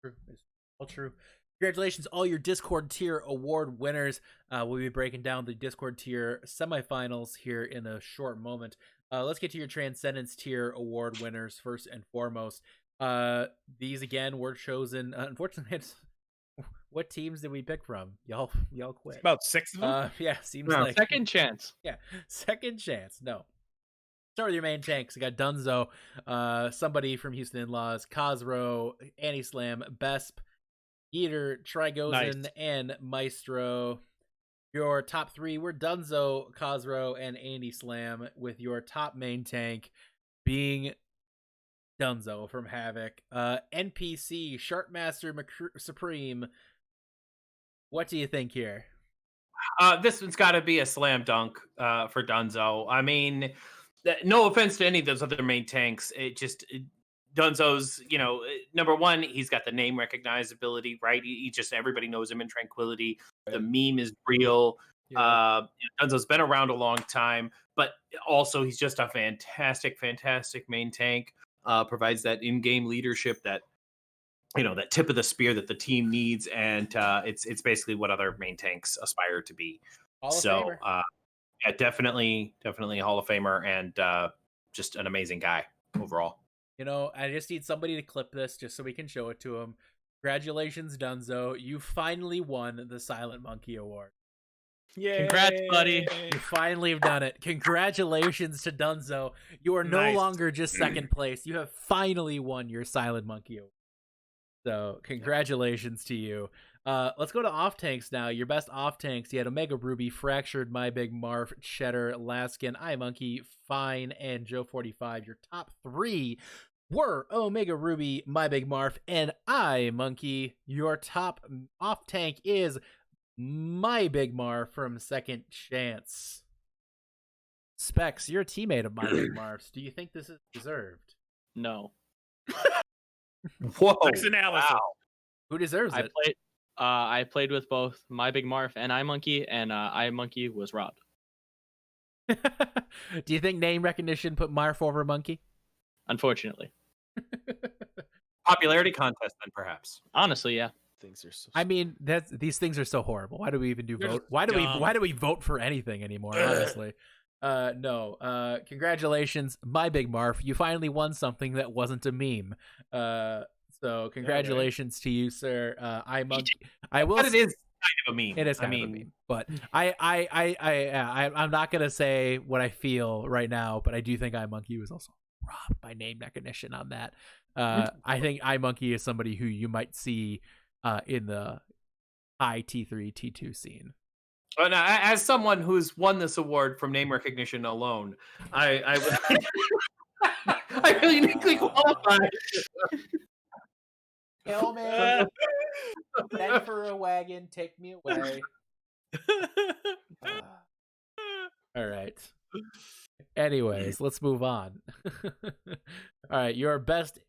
It's all true. Congratulations, all your Discord tier award winners. We'll be breaking down the Discord tier semifinals here in a short moment. Let's get to your Transcendence tier award winners first and foremost. These again were chosen. Unfortunately, what teams did we pick from? Y'all quit. It's about 6 of them. Yeah, seems like second chance. Yeah, second chance. No. Start with your main tanks. You got Dunzo, somebody from Houston In-Laws, Cosro, Annie Slam, Besp, Eater, Trigozen, and Maestro. Your top 3 were Dunzo, Cosro, and Andy Slam, with your top main tank being Dunzo from HAVOC. NPC, Sharkmaster Supreme. What do you think here? This one's got to be a slam dunk for Dunzo. I mean, no offense to any of those other main tanks. Dunzo's, number one, he's got the name recognizability, right? He just, everybody knows him in Tranquility. Right. The meme is real. Yeah. Dunzo's been around a long time, but also he's just a fantastic main tank. Provides that in-game leadership, that that tip of the spear that the team needs, and it's basically what other main tanks aspire to be. Hall of So, Famer. yeah, definitely a Hall of Famer and just an amazing guy overall. You know, I just need somebody to clip this just so we can show it to him. Congratulations, Dunzo. You finally won the Silent Monkey Award. Yay. Congrats, buddy. You finally have done it. Congratulations to Dunzo. You are no Nice. longer just second place. You have finally won your Silent Monkey Award. So, congratulations to you. Let's go to off tanks now. Your best off tanks. You had Omega Ruby, Fractured, MYBIGMARF, Cheddar, Laskin, iMonkey, Fine, and Joe45. Your top 3 were Omega Ruby, MYBIGMARF, and iMonkey. Your top off tank is MYBIGMARF from Second Chance. Specs, you're a teammate of MYBIGMARF's. Do you think this is deserved? No. Whoa! Next analysis. Wow. Who deserves it? I played with both MYBIGMARF and iMonkey, and iMonkey was robbed. Do you think name recognition put Marf over Monkey? Unfortunately. Popularity contest, then perhaps. Honestly, yeah. Things are so I mean, these things are so horrible. Why do we even do They're vote? just Why dumb. do we vote for anything anymore? Honestly, no. Congratulations, MYBIGMARF. You finally won something that wasn't a meme. So congratulations to you, sir. iMonkey. I will. But it is kind of a meme. It is kind of a meme, but I'm not gonna say what I feel right now, but I do think iMonkey was also robbed by name recognition on that. I think iMonkey is somebody who you might see in the high T3, T2 scene. But as someone who's won this award from name recognition alone, I would I feel uniquely qualified. Kill me. Send for a wagon. Take me away. All right. Anyways, let's move on. All right, your best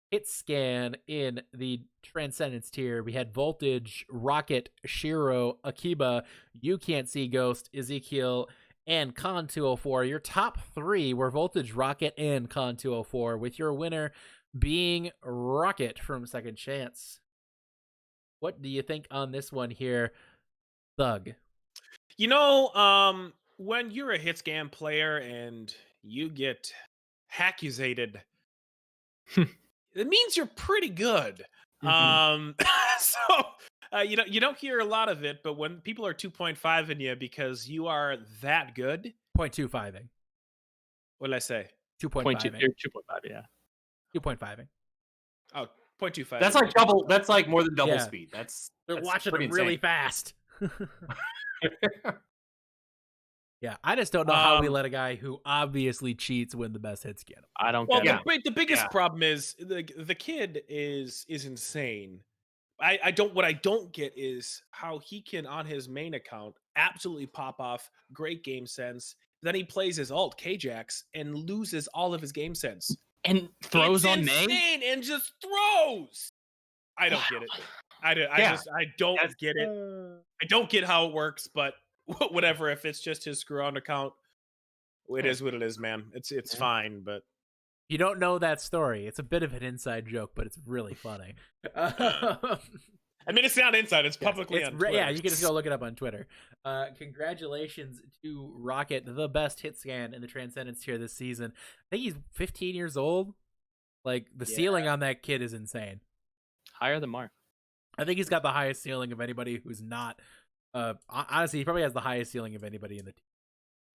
hit scan in the Transcendence tier. We had Voltage, Rocket, Shiro, Akiba, You Can't See Ghost, Ezekiel, and Con 204. Your top 3 were Voltage, Rocket, and Con 204, with your winner being Rocket from Second Chance. What do you think on this one here, Thug? You know, when you're a hit scan player and you get accusated, it means you're pretty good. So you don't hear a lot of it, but when people are 2.5 in you because you are that good, 0.25ing. what did I say? 2.5. 2.5, yeah. 2.5ing. Oh, 0.25. That's like double. That's like more than double Yeah. speed. That's Watching pretty them really insane. fast. Yeah, I just don't know how we let a guy who obviously cheats win the best hit scan. I don't Well, get it. the biggest problem is the kid is insane. What I don't get is how he can on his main account absolutely pop off great game sense. Then he plays his alt K-Jax and loses all of his game sense. And throws It's on May? insane and just throws. I don't get it. I don't get it. I don't get how it works, but whatever. If it's just his screw on account, it is what it is, man. It's fine, but You don't know that story. It's a bit of an inside joke, but it's really funny. I mean, it's not inside. It's publicly on Twitter. Yeah, you can just go look it up on Twitter. Congratulations to Rocket, the best hit scan in the Transcendence tier this season. I think he's 15 years old. Like, the ceiling on that kid is insane. Higher than Mark. I think he's got the highest ceiling of anybody who's not. Honestly, he probably has the highest ceiling of anybody in the team.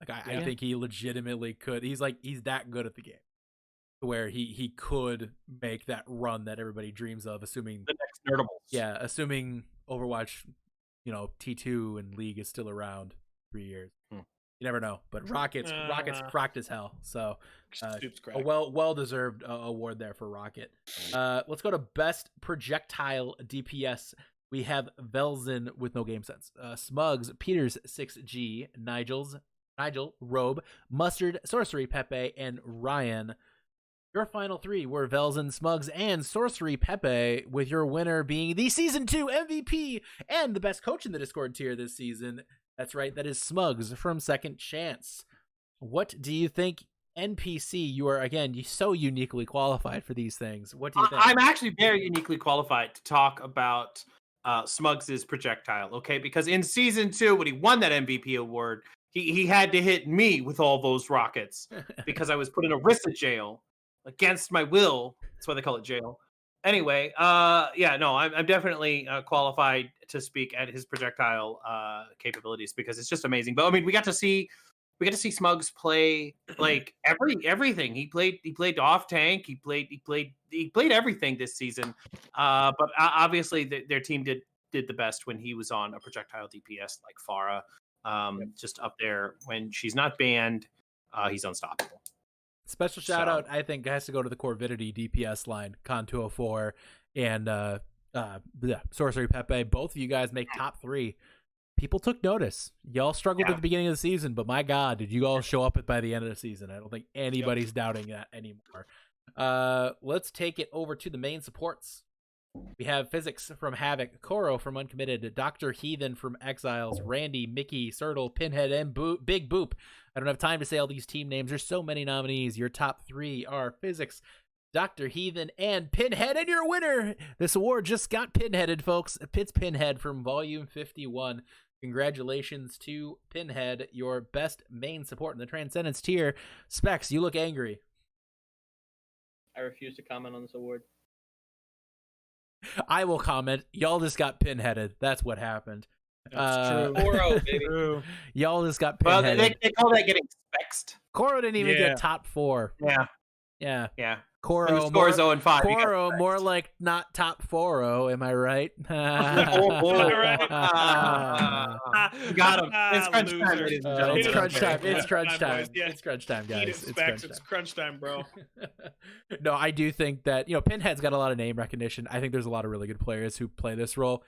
Like, I think he legitimately could. He's that good at the game, where he could make that run that everybody dreams of, assuming The next Nerdables. Yeah, assuming Overwatch, T2 and League is still around 3 years. You never know. But Rocket's cracked as hell. So Soup's a cracked. well-deserved award there for Rocket. Let's go to Best Projectile DPS. We have Velzen with no game sense. Smugs, Peters 6G, Nigel, Robe, Mustard, Sorcery, Pepe, and Ryan. Your final 3 were Velzen, Smugs, and Sorcery Pepe, with your winner being the Season 2 MVP and the best coach in the Discord tier this season. That's right, that is Smugs from Second Chance. What do you think, NPC? You are, again, so uniquely qualified for these things. What do you think? I'm actually very uniquely qualified to talk about SMUGGZZ projectile, okay? Because in season 2, when he won that MVP award, he had to hit me with all those rockets because I was put in Orisa jail against my will. That's why they call it jail. Anyway, yeah, no, I'm definitely qualified to speak at his projectile capabilities because it's just amazing. But I mean, we got to see Smugs play like everything. He played off tank. He played everything this season. But obviously their team did the best when he was on a projectile DPS like Pharah. Just up there when she's not banned, he's unstoppable. Special shout out, I think, has to go to the Corvidity DPS line, Con 204 and Sorcery Pepe. Both of you guys make top 3. People took notice. Y'all struggled at the beginning of the season, but my God, did you all show up by the end of the season? I don't think anybody's doubting that anymore. Let's take it over to the main supports. We have Physics from HAVOC, Koro from Uncommitted, Dr. Heathen from Exiles, Randy, Mickey, Sertle, Pinhead, and Big Boop. I don't have time to say all these team names. There's so many nominees. Your top 3 are Physics, Dr. Heathen, and Pinhead, and your winner! This award just got pinheaded, folks. It's Pinhead from Volume 51. Congratulations to Pinhead, your best main support in the Transcendence tier. Specs, you look angry. I refuse to comment on this award. I will comment. Y'all just got pinheaded. That's what happened. That's true. Koro, baby. True. Y'all just got Well, pinheaded. they call that getting spexed. Koro didn't even get top 4. Yeah. Koro, And the score is 0-5. Koro, more like not top 4-0. Am I right? Got him. It's crunch time, ladies and gentlemen. It's crunch time. Yeah. It's crunch time. Boys. Yeah. It's crunch time, guys. Eat it, Specs. It's crunch time, bro. No, I do think that, Pinhead's got a lot of name recognition. I think there's a lot of really good players who play this role.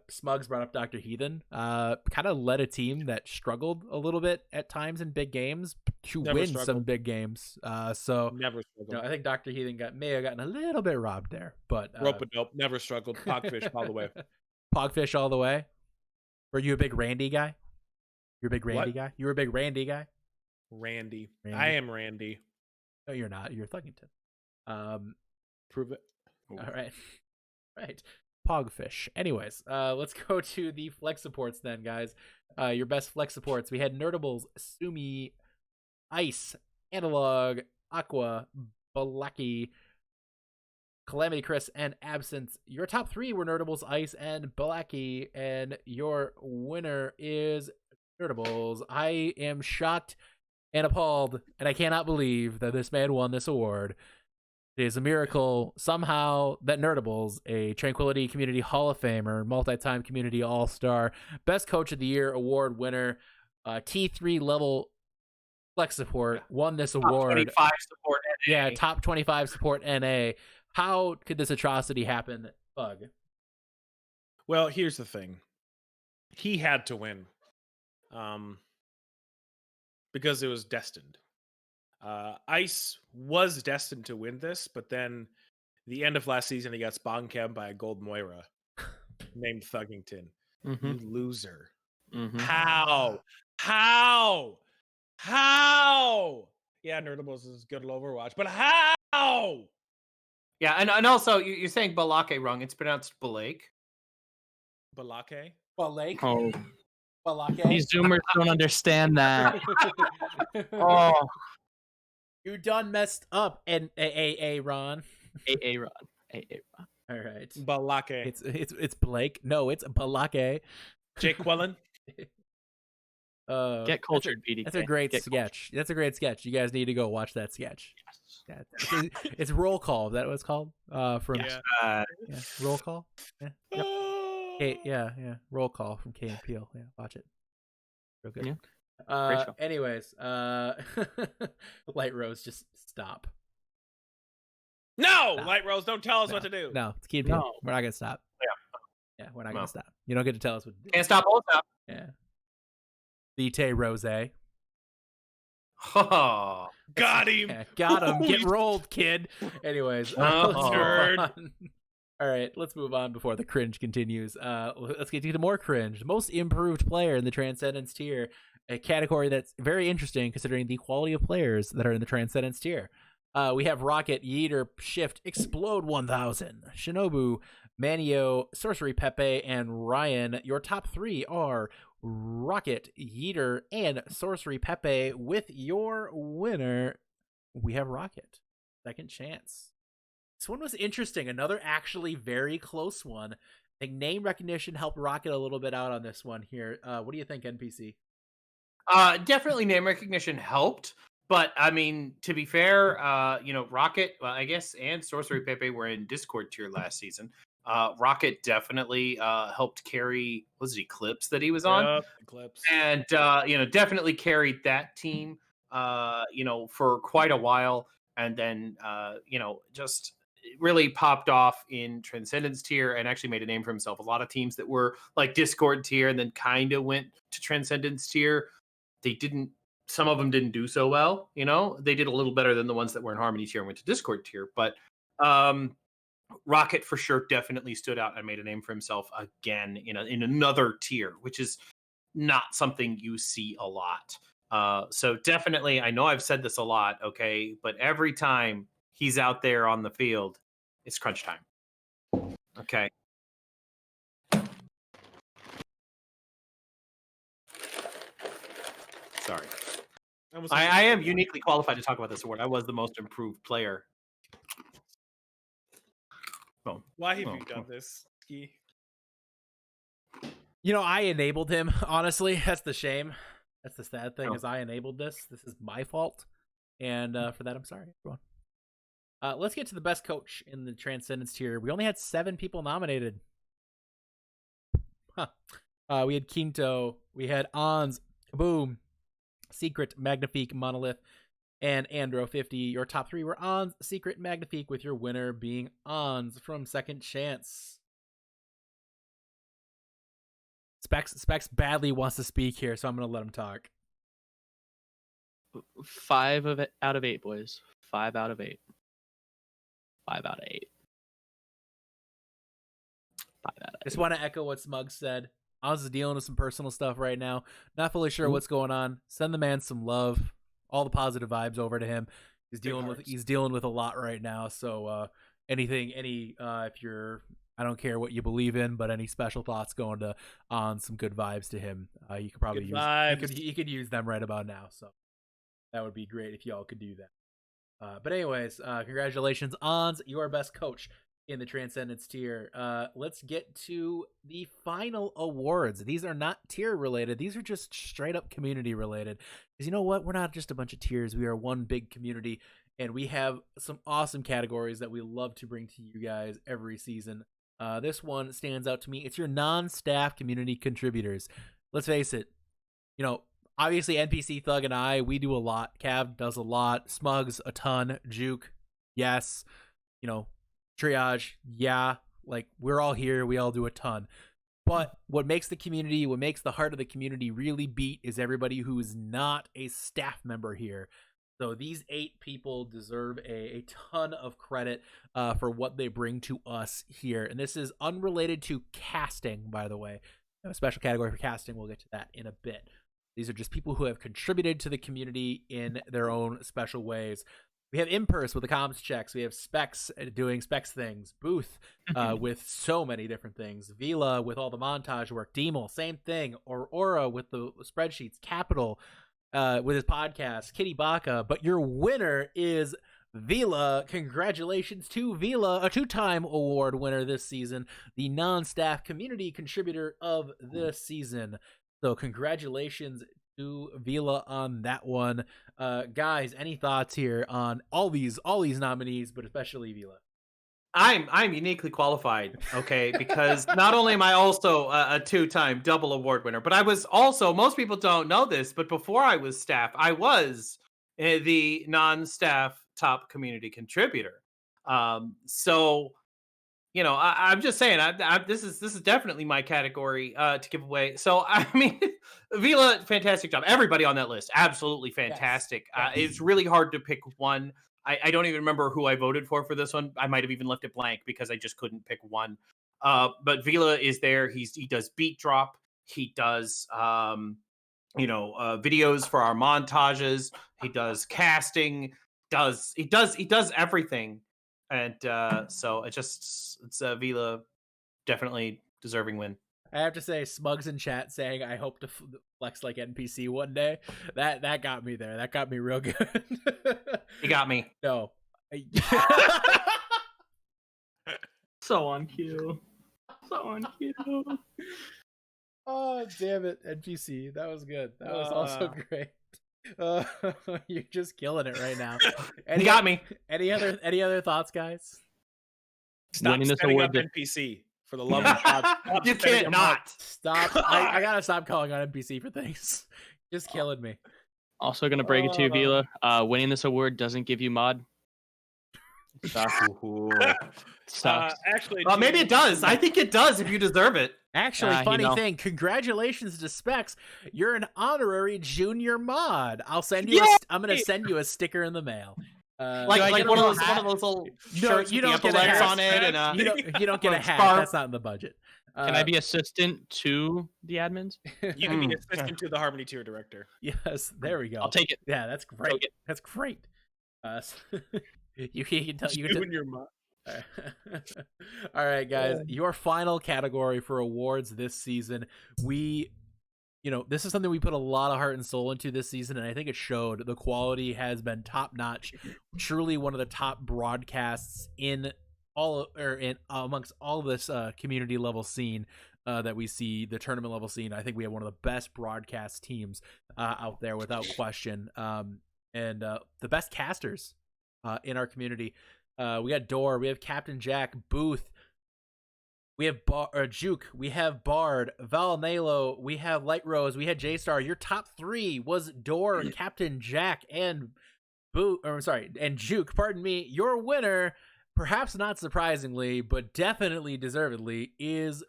Smugs brought up Dr. Heathen. Kind of led a team that struggled a little bit at times in big games to Never win struggled. some big games. So Never struggled. I think Dr. Heathen may have gotten a little bit robbed there, but Rope-a-dope. Never struggled. Pogfish all the way. Pogfish all the way. Were you a big Randy guy? You're a big Randy What? guy? You were a big Randy guy? Randy. Randy. I am Randy. No, you're not. You're Thuggington. Prove it. All right. Right. Pogfish. Anyways, let's go to the flex supports then, guys. Your best flex supports. We had Nerdables, Sumi, Ice, Analog, Aqua, Balaki, Calamity Chris, and Absence. Your top 3 were Nerdables, Ice, and Balaki, and your winner is Nerdables. I am shocked and appalled, and I cannot believe that this man won this award. It is a miracle somehow that Nerdables, a Tranquility Community Hall of Famer, multi-time Community All-Star, Best Coach of the Year award winner, T3 level flex support, won this award. 25 support. NA. Yeah, top 25 support NA. How could this atrocity happen, Bug? Well, here's the thing. He had to win. Because it was destined. Ice was destined to win this, but then the end of last season, he got spawn camped by a gold Moira named Thuggington. You loser. How? Yeah, Nerdables is good at Overwatch, but how? Yeah, and also you're saying Balake wrong. It's pronounced Balake. Balake? Balake? Oh, Balake? these Zoomers don't understand that. Oh, You done messed up, and Ron. A Ron. All right. Balake. It's Blake. No, it's Balake. Jake Quellen? Get cultured, PDK. That's a great Get sketch. That's a great sketch. You guys need to go watch that sketch. Yeah, it's Roll Call. Is that what it's called? From Yeah. Roll Call. Yeah. Yep. Yeah. Roll Call from Key and Peele. Yeah, watch it. Real good. Yeah. Great show. Anyways, Light Rose, just stop. No! Stop. Light Rose, don't tell us what to do. No, it's Key and Peele. No. We're not gonna stop. Yeah, we're not gonna stop. You don't get to tell us what to do. Can't stop, won't stop. Yeah. Vite Rose. Oh. Got him. Yeah, got him. Get Holy- rolled, kid. Anyways, Oh. let's move Nerd. on. All right, let's move on before the cringe continues. Let's get to more cringe. Most improved player in the Transcendence tier, a category that's very interesting considering the quality of players that are in the Transcendence tier. We have Rocket, Yeeter, Shift, Explode 1000, Shinobu, Manio, Sorcery Pepe, and Ryan. Your top 3 are Rocket, Yeeter, and Sorcery Pepe. With your winner, we have Rocket. Second chance. This one was interesting. Another actually very close one. I think name recognition helped Rocket a little bit out on this one here. What do you think, NPC? Definitely name recognition helped. But I mean, to be fair, Rocket, well, I guess, and Sorcery Pepe were in Discord tier last season. Rocket definitely helped carry, was it Eclipse that he was on? Yep, Eclipse. And definitely carried that team for quite a while, and then just really popped off in Transcendence tier and actually made a name for himself. A lot of teams that were like Discord tier and then kind of went to Transcendence tier, some of them didn't do so well. They did a little better than the ones that were in Harmony tier and went to Discord tier. But Rocket for sure definitely stood out and made a name for himself again in another tier, which is not something you see a lot. So definitely, I know I've said this a lot, okay, but every time he's out there on the field, it's crunch time. Okay. Sorry. I am uniquely qualified to talk about this award. I was the most improved player. Oh. Why have you done this, Ski? I enabled him, honestly. That's the shame. That's the sad thing, is I enabled this. This is my fault. And for that, I'm sorry, everyone. Let's get to the best coach in the Transcendence tier. We only had 7 people nominated. We had Quinto. We had Ons, Kaboom, Secret, Magnifique, Monolith, and Andro50. Your top 3 were Ons, Secret, Magnifique, with your winner being Ons from Second Chance. Specs badly wants to speak here, so I'm going to let him talk. 5 out of 8, boys. 5 out of 8. 5 out of 8. 5 out of 8. Just want to echo what Smug said. Ons is dealing with some personal stuff right now. Not fully sure what's going on. Send the man some love. All the positive vibes over to him. He's dealing with a lot right now. So if you're, I don't care what you believe in, but any special thoughts going to on some good vibes to him, you could probably you could use them right about now. So that would be great if y'all could do that. But anyways, congratulations, Ons, you are best coach in the Transcendence tier. Let's get to the final awards. These are not tier related. These are just straight up community related. Because you know what? We're not just a bunch of tiers. We are one big community, and we have some awesome categories that we love to bring to you guys every season. This one stands out to me. It's your non-staff community contributors. Let's face it. Obviously NPC Thug and I, we do a lot. Cav does a lot. Smugs a ton. Juke, yes. Triage, yeah. Like, we're all here. We all do a ton. But what makes the community, what makes the heart of the community really beat is everybody who is not a staff member here. So these 8 people deserve a ton of credit for what they bring to us here. And this is unrelated to casting, by the way. A special category for casting. We'll get to that in a bit. These are just people who have contributed to the community in their own special ways. We have Impers with the comms checks. We have Specs doing Specs things. Booth with so many different things. VELA with all the montage work. Demel, same thing. Or Aura with the spreadsheets. Capital with his podcast. Kitty Baka. But your winner is VELA. Congratulations to VELA, a 2-time award winner this season. The non-staff community contributor of this season. So congratulations to VELA on that one. Guys, any thoughts here on all these nominees, but especially VELA? I'm uniquely qualified, okay, because not only am I also a 2-time double award winner, but I was also, most people don't know this, but before I was staff, I was the non-staff top community contributor. I'm just saying, this is definitely my category to give away. So, I mean, VELA, fantastic job. Everybody on that list, absolutely fantastic. Yes. It's really hard to pick one. I don't even remember who I voted for this one. I might have even left it blank because I just couldn't pick one. But VELA is there. He does beat drop. He does videos for our montages. He does casting. does. He does everything, and so it's VELA definitely deserving win. I have to say, Smugs in chat saying, "I hope to flex like NPC one day." That got me there. That got me real good. He got me. No. So on cue. So on cue. Oh damn it, NPC. That was good. That was also great. You're just killing it right now. He got me. Any other thoughts, guys? Stop Winning this setting up award NPC for the love of God. Stop You setting can't them not. up. Stop. I gotta stop calling on NPC for things. Just killing me. Also gonna break it to you, VELA. Winning this award doesn't give you mod. Sucks. Actually, Maybe it does. I think it does if you deserve it. Actually, you funny know. thing, congratulations to Specs. You're an honorary junior mod. I'll send you. I'm gonna send you a sticker in the mail. Like one of those little shirts you with don't the get a epaulets hat. on it, and You don't get a a hat. scarf. That's not in the budget. Can I be assistant to the admins? You can be assistant to the Harmony tier director. Yes, there we go. I'll take it. Yeah, that's great. Take it. That's great. You can tell. You You can and your mom. All right, guys. Your final category for awards this season. This is something we put a lot of heart and soul into this season, and I think it showed. The quality has been top notch. Truly one of the top broadcasts in amongst all this community level scene that we see, the tournament level scene. I think we have one of the best broadcast teams out there without question, and the best casters in our community. We got Door, we have Captain Jack, Booth, we have Juke, we have Bard, Valnalo, we have Light Rose, we had J-Star. Your top three was Door, Captain Jack, and and Juke. Pardon me. Your winner, perhaps not surprisingly, but definitely deservedly, is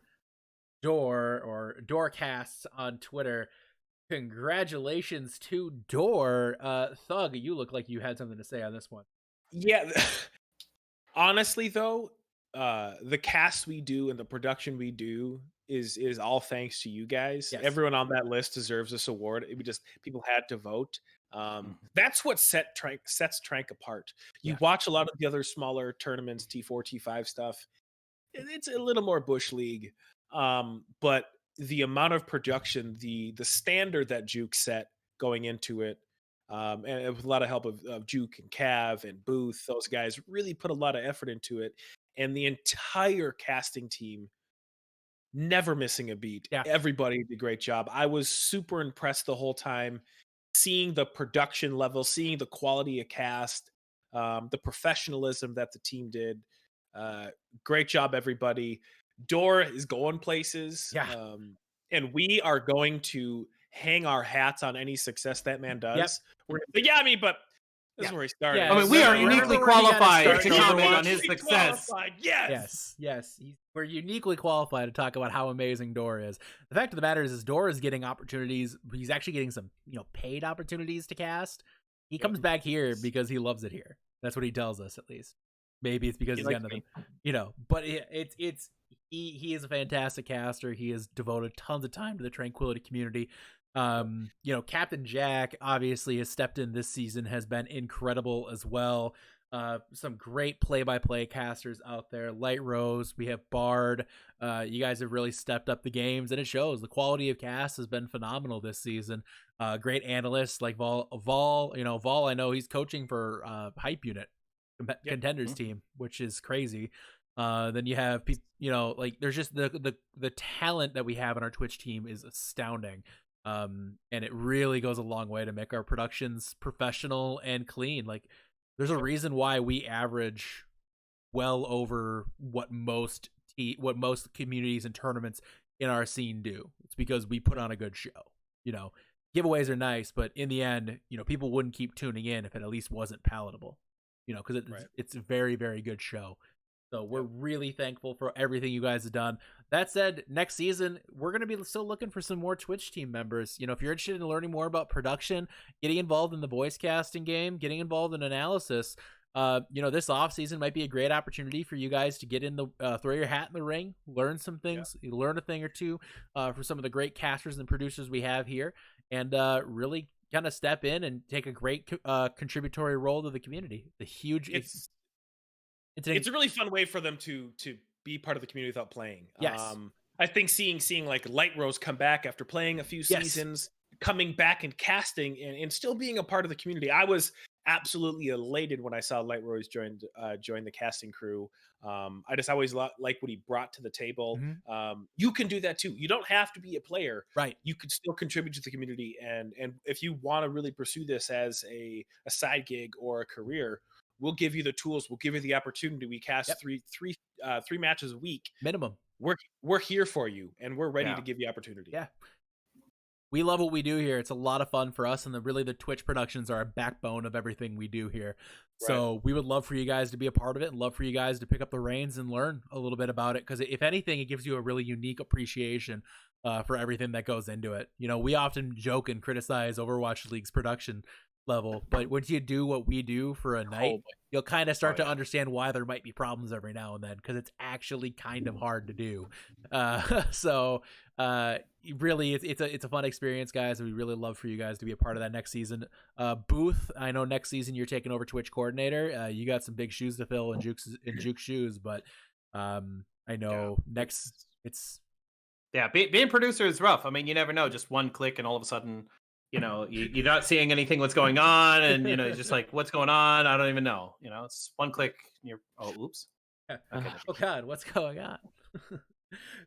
Door, or Doorcasts on Twitter. Congratulations to Door. Thug, you look like you had something to say on this one. Yeah. Honestly, though, the cast we do and the production we do is all thanks to you guys. Yes. Everyone on that list deserves this award. People had to vote. That's what sets Trank apart. You watch a lot of the other smaller tournaments, T4, T5 stuff. It's a little more bush league, but the amount of production, the standard that Juke set going into it. And with a lot of help of Juke and Cav and Booth, those guys really put a lot of effort into it. And the entire casting team never missing a beat. Yeah. Everybody did a great job. I was super impressed the whole time, seeing the production level, seeing the quality of cast, the professionalism that the team did. Great job, everybody. Door is going places. Yeah. And we are going to hang our hats on any success that man does. Yep. We're gonna, but this is where he started. Yeah, I mean, we are remember uniquely where you gotta qualified start to going. comment on his Uniquely success. qualified, Yes. Yes. We're uniquely qualified to talk about how amazing Door is. The fact of the matter is Door is getting opportunities. He's actually getting some, paid opportunities to cast. He comes back here because he loves it here. That's what he tells us, at least. Maybe it's because he's got nothing, but he is a fantastic caster. He has devoted tons of time to the Tranquility community. Captain Jack obviously has stepped in this season, has been incredible as well. Some great play-by-play casters out there. Light Rose, we have Bard. You guys have really stepped up the games, and it shows. The quality of cast has been phenomenal this season. Great analysts like Vol. Vol, I know he's coaching for Hype Unit Contenders team, which is crazy. Then you have people, there's just the talent that we have on our Twitch team is astounding. And it really goes a long way to make our productions professional and clean. Like, there's a reason why we average well over what most communities and tournaments in our scene do. It's because we put on a good show. Giveaways are nice, but in the end, people wouldn't keep tuning in if it at least wasn't palatable. Because it's a very, very good show. So we're really thankful for everything you guys have done. That said, next season, we're going to be still looking for some more Twitch team members. If you're interested in learning more about production, getting involved in the voice casting game, getting involved in analysis, this off season might be a great opportunity for you guys to get in throw your hat in the ring, learn some things, learn a thing or two from some of the great casters and producers we have here, and really, kind of step in and take a great contributory role to the community. The huge It's a really fun way for them to be part of the community without playing. Yes. I think seeing like Light Rose come back after playing a few seasons, coming back and casting and still being a part of the community. I was absolutely elated when I saw Light Rose join the casting crew. I just always like what he brought to the table. You can do that too. You don't have to be a player. Right. You could still contribute to the community. And if you want to really pursue this as a side gig or a career, we'll give you the tools. We'll give you the opportunity. We cast three matches a week minimum. We're here for you, and we're ready to give you opportunity. Yeah. We love what we do here. It's a lot of fun for us, and the Twitch productions are a backbone of everything we do here. Right. So we would love for you guys to be a part of it and love for you guys to pick up the reins and learn a little bit about it, because if anything, it gives you a really unique appreciation for everything that goes into it. You know, we often joke and criticize Overwatch League's production level, but once you do what we do for a night, you'll kind of start to understand why there might be problems every now and then, because it's actually kind of hard to do. Really, it's a fun experience, guys, and we really love for you guys to be a part of that next season. Booth, I know next season you're taking over Twitch coordinator. You got some big shoes to fill in Juke's shoes, but I know next it's being producer is rough. I mean, you never know, just one click and all of a sudden, you know, you're not seeing anything what's going on, and you know, you're just like, what's going on? I don't even know. You know, it's one click and you're oops. Okay. Oh god, what's going on?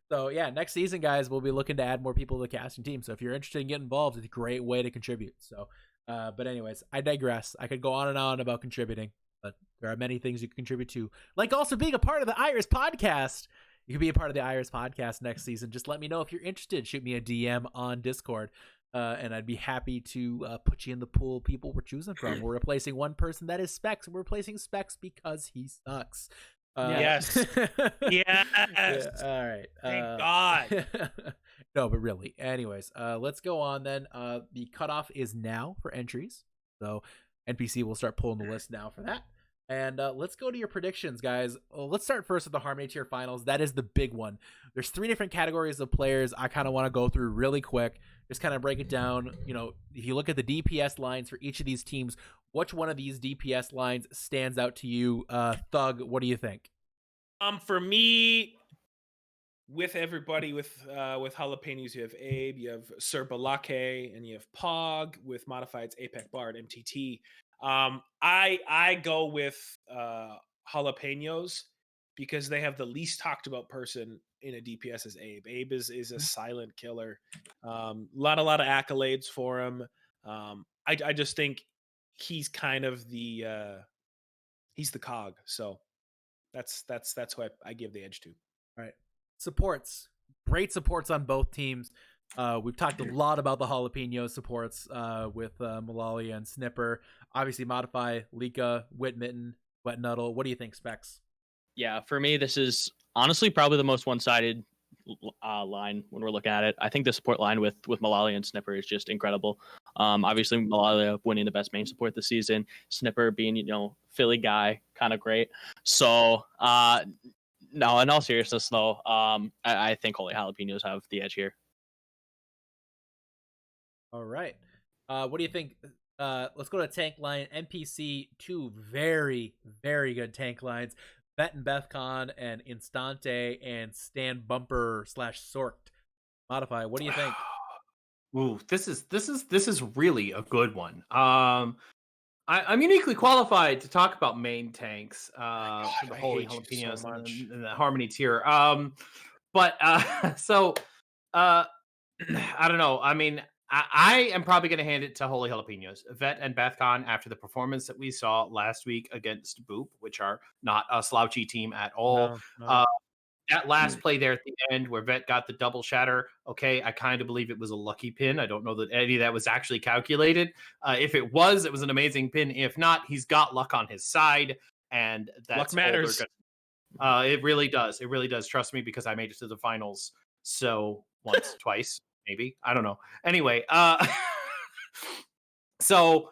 So yeah, next season, guys, we'll be looking to add more people to the casting team. So if you're interested in getting involved, it's a great way to contribute. So but anyways, I digress. I could go on and on about contributing, but there are many things you can contribute to, like also being a part of the Iris podcast. You can be a part of the Iris podcast next season. Just let me know if you're interested. Shoot me a DM on Discord. And I'd be happy to put you in the pool of people we're choosing from. We're replacing one person that is Specs. We're replacing Specs because he sucks. Yes. Yes. Yeah, all right. Thank God. No, but really. Anyways, let's go on then. The cutoff is now for entries. So NPC will start pulling the list now for that. And let's go to your predictions, guys. Let's start first with the Harmony Tier Finals. That is the big one. There's 3 different categories of players I kind of want to go through really quick. Just kind of break it down. You know, if you look at the DPS lines for each of these teams, which one of these DPS lines stands out to you? Thug, what do you think? For me, with everybody, with jalapenos, you have Abe, you have Sir Balake, and you have Pog with modifieds Apex Bard, MTT. I go with jalapenos because they have the least talked about person in a DPS as Abe. Abe is a silent killer. Lot of accolades for him. I just think he's kind of he's the cog. So that's who I give the edge to. All right. Supports. Great supports on both teams. We've talked a lot about the jalapeno supports with MALALIA and Snipper. Obviously, Modify, Lika, Whitmitten, Wet Nuddle. What do you think, Specs? Yeah, for me, this is honestly probably the most one-sided line when we're looking at it. I think the support line with MALALIA and Snipper is just incredible. Obviously, MALALIA winning the best main support this season. Snipper being, you know, Philly guy, kind of great. So, no, in all seriousness, though, I think Holy Jalapenos have the edge here. All right. What do you think? Let's go to tank line. NPC, 2 very, very good tank lines. Bet and Bethcon and Instante and Stan Bumper / Sorked. Modify. What do you think? Ooh, this is really a good one. I'm uniquely qualified to talk about main tanks for the Holy Jalapenos and the Harmony tier. So I don't know. I mean, I am probably going to hand it to Holy Jalapenos. Vet and Bethcon, after the performance that we saw last week against BIGBOOP, which are not a slouchy team at all. No. That last play there at the end where Vet got the double shatter, okay, I kind of believe it was a lucky pin. I don't know that any of that was actually calculated. If it was an amazing pin. If not, he's got luck on his side, and that's luck matters. It really does. It really does. Trust me, because I made it to the finals. So once, twice. Maybe. I don't know. Anyway, so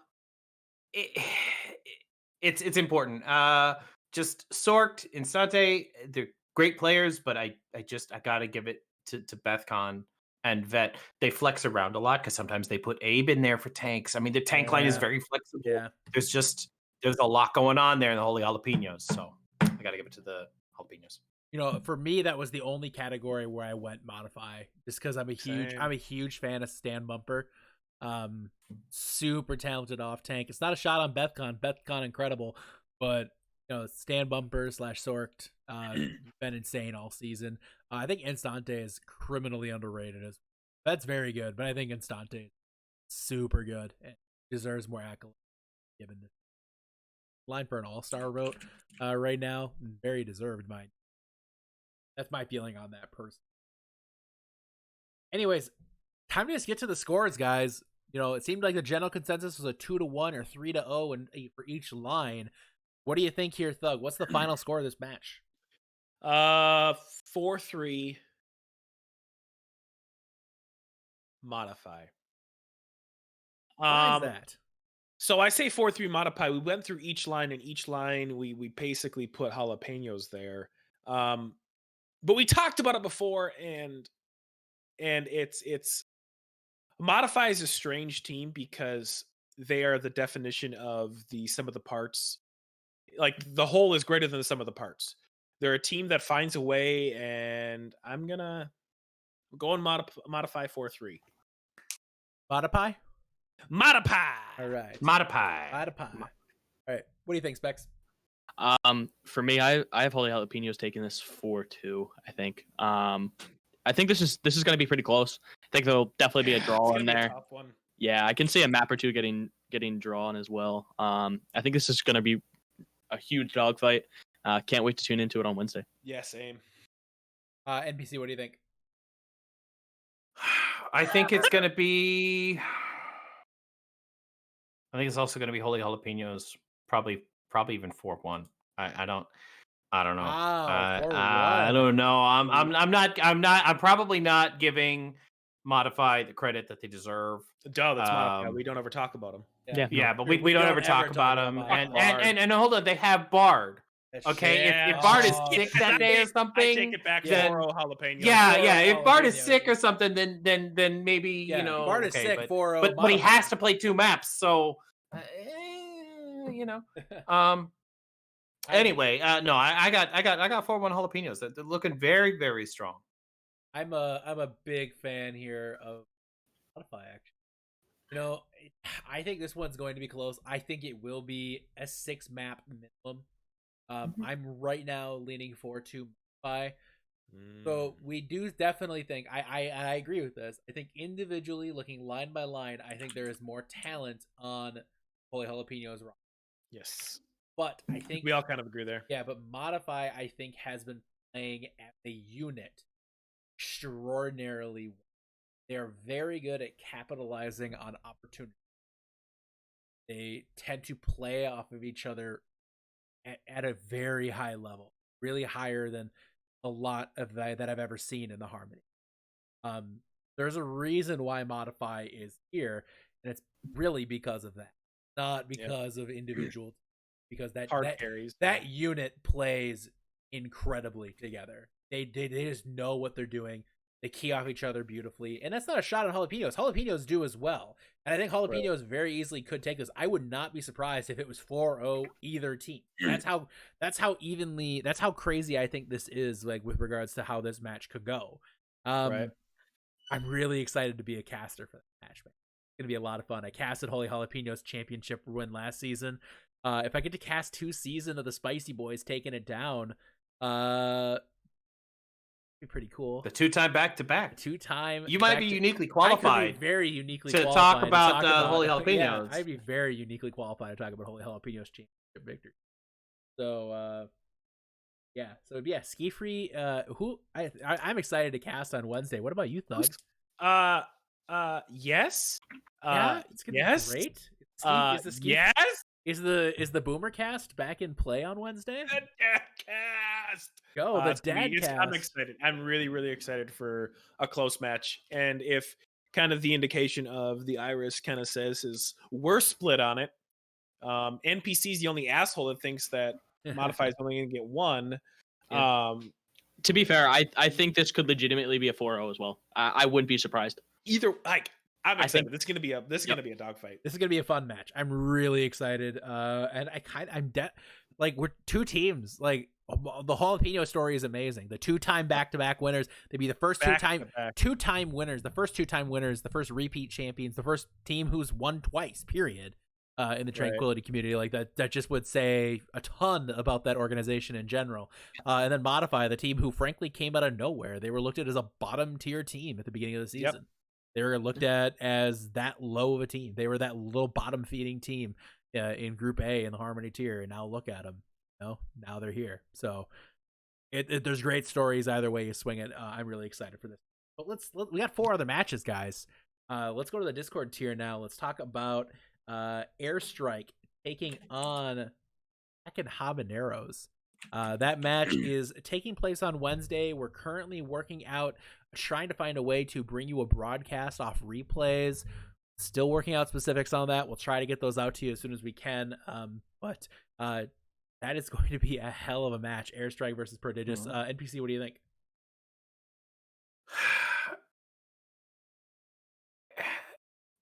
it's important. Just Sorked, Instante, they're great players, but I gotta give it to Bethcon and Vet, they flex around a lot because sometimes they put Abe in there for tanks. I mean, the tank line is Yeah. very flexible. Yeah. There's a lot going on there in the Holy Jalapenos. So I got to give it to the Jalapenos. You know, for me, that was the only category where I went modify, just because I'm a huge fan of Stan Bumper. Super talented off tank. It's not a shot on Bethcon. Bethcon incredible, but you know, Stan Bumper / Sorked, been insane all season. I think Instante is criminally underrated. That's very good, but I think Instante is super good and deserves more accolades given this line for an all-star vote right now. Very deserved, mine. That's my feeling on that person. Anyways, time to just get to the scores, guys. You know, it seemed like the general consensus was a 2-1 or 3-0 and for each line. What do you think here, Thug? What's the final score of this match? 4-3 modify. Why is that? So I say 4-3 modify. We went through each line, and each line we basically put jalapenos there. But we talked about it before, and it's modify is a strange team because they are the definition of the sum of the parts. Like, the whole is greater than the sum of the parts. They're a team that finds a way, and I'm gonna go and modify 4-3. Modify? Modify. All right. Modify. Modify. All right. What do you think, Specs? For me, I have Holy Jalapenos taking this 4-2. I think. I think this is going to be pretty close. I think there'll definitely be a draw in there. Tough one. Yeah, I can see a map or two getting drawn as well. I think this is going to be a huge dogfight. Can't wait to tune into it on Wednesday. Yeah, same. NPC, what do you think? I think it's going to be. I think it's also going to be Holy Jalapenos. Probably even 4-1. I don't know. Wow, I don't know. I'm probably not giving Modify the credit that they deserve. Duh, that's Modify. We don't ever talk about them. Yeah, but we don't ever talk about them. And hold on, they have Bard. Okay, Yeah. if Bard is sick that day or something, I take it back. then- 4-0 jalapenos. yeah. If Bard is jalapenos. sick or something, then maybe you know. Bard is okay, sick. but, 4-0. but he has to play 2 maps, so you know. Anyway, no, I got 4-1 jalapenos. They're looking very, very strong. I'm a big fan here of Modify, actually. You know, I think this one's going to be close. I think it will be a 6 map minimum. I'm right now leaning 4-2 Modify. So we do definitely think I agree with this. I think individually, looking line by line, I think there is more talent on Holy Jalapenos. Yes. But I think We all kind of agree there. yeah, but Modify, I think, has been playing as a unit extraordinarily well. They're very good at capitalizing on opportunity. They tend to play off of each other at a very high level, really higher than a lot of that I've ever seen in the Harmony. There's a reason why Modify is here, and it's really because of that, not because of individual. Because that unit plays incredibly together. They just know what they're doing. They key off each other beautifully, and that's not a shot at Jalapenos. Jalapenos do as well, and I think Jalapenos very easily could take this. I would not be surprised if it was 4-0 either team. That's how crazy I think this is, like, with regards to how this match could go. I'm really excited to be a caster for that match. Man. It's gonna be a lot of fun. I casted Holy Jalapenos championship win last season. If I get to cast 2 seasons of the Spicy Boys taking it down, be pretty cool. The 2-time back-to-back. 2-time. You might be uniquely qualified. I could be very uniquely to qualified talk about to Holy Jalapenos. Yeah, I'd be very uniquely qualified to talk about Holy Jalapenos championship victory. So, Ski Free. I'm excited to cast on Wednesday. What about you, Thug? Yes. It's gonna be great. Yes. Is the Boomer cast back in play on Wednesday? The Dadcast. Go the Dadcast. I'm excited. I'm really, really excited for a close match. And if kind of the indication of the Iris kind of says is we're split on it. NPC's the only asshole that thinks that Modify is only going to get 1. Yeah. To be fair, I think this could legitimately be a 4-0 as well. I wouldn't be surprised. Either like I'm I excited. think- This is gonna be a dogfight. This is gonna be a fun match. I'm really excited. And like we're two teams. Like the Jalapeno story is amazing. The 2-time back-to-back winners. They'd be the first two-time winners. The first 2-time winners. The first repeat champions. The first team who's won twice. Period. In the Tranquility community, like that just would say a ton about that organization in general. And then Modify, the team who frankly came out of nowhere. They were looked at as a bottom tier team at the beginning of the season. Yep. They were looked at as that low of a team. They were that little bottom feeding team in Group A in the Harmony tier, and now look at them. You know, now they're here. So there's great stories either way you swing it. I'm really excited for this. But we got 4 other matches, guys. Let's go to the Discord tier now. Let's talk about Airstrike taking on Tekken Habaneros. That match is taking place on Wednesday. We're currently working out, trying to find a way to bring you a broadcast off replays. Still working out specifics on that. We'll try to get those out to you as soon as we can. But that is going to be a hell of a match. Airstrike versus Prodigious. NPC, what do you think?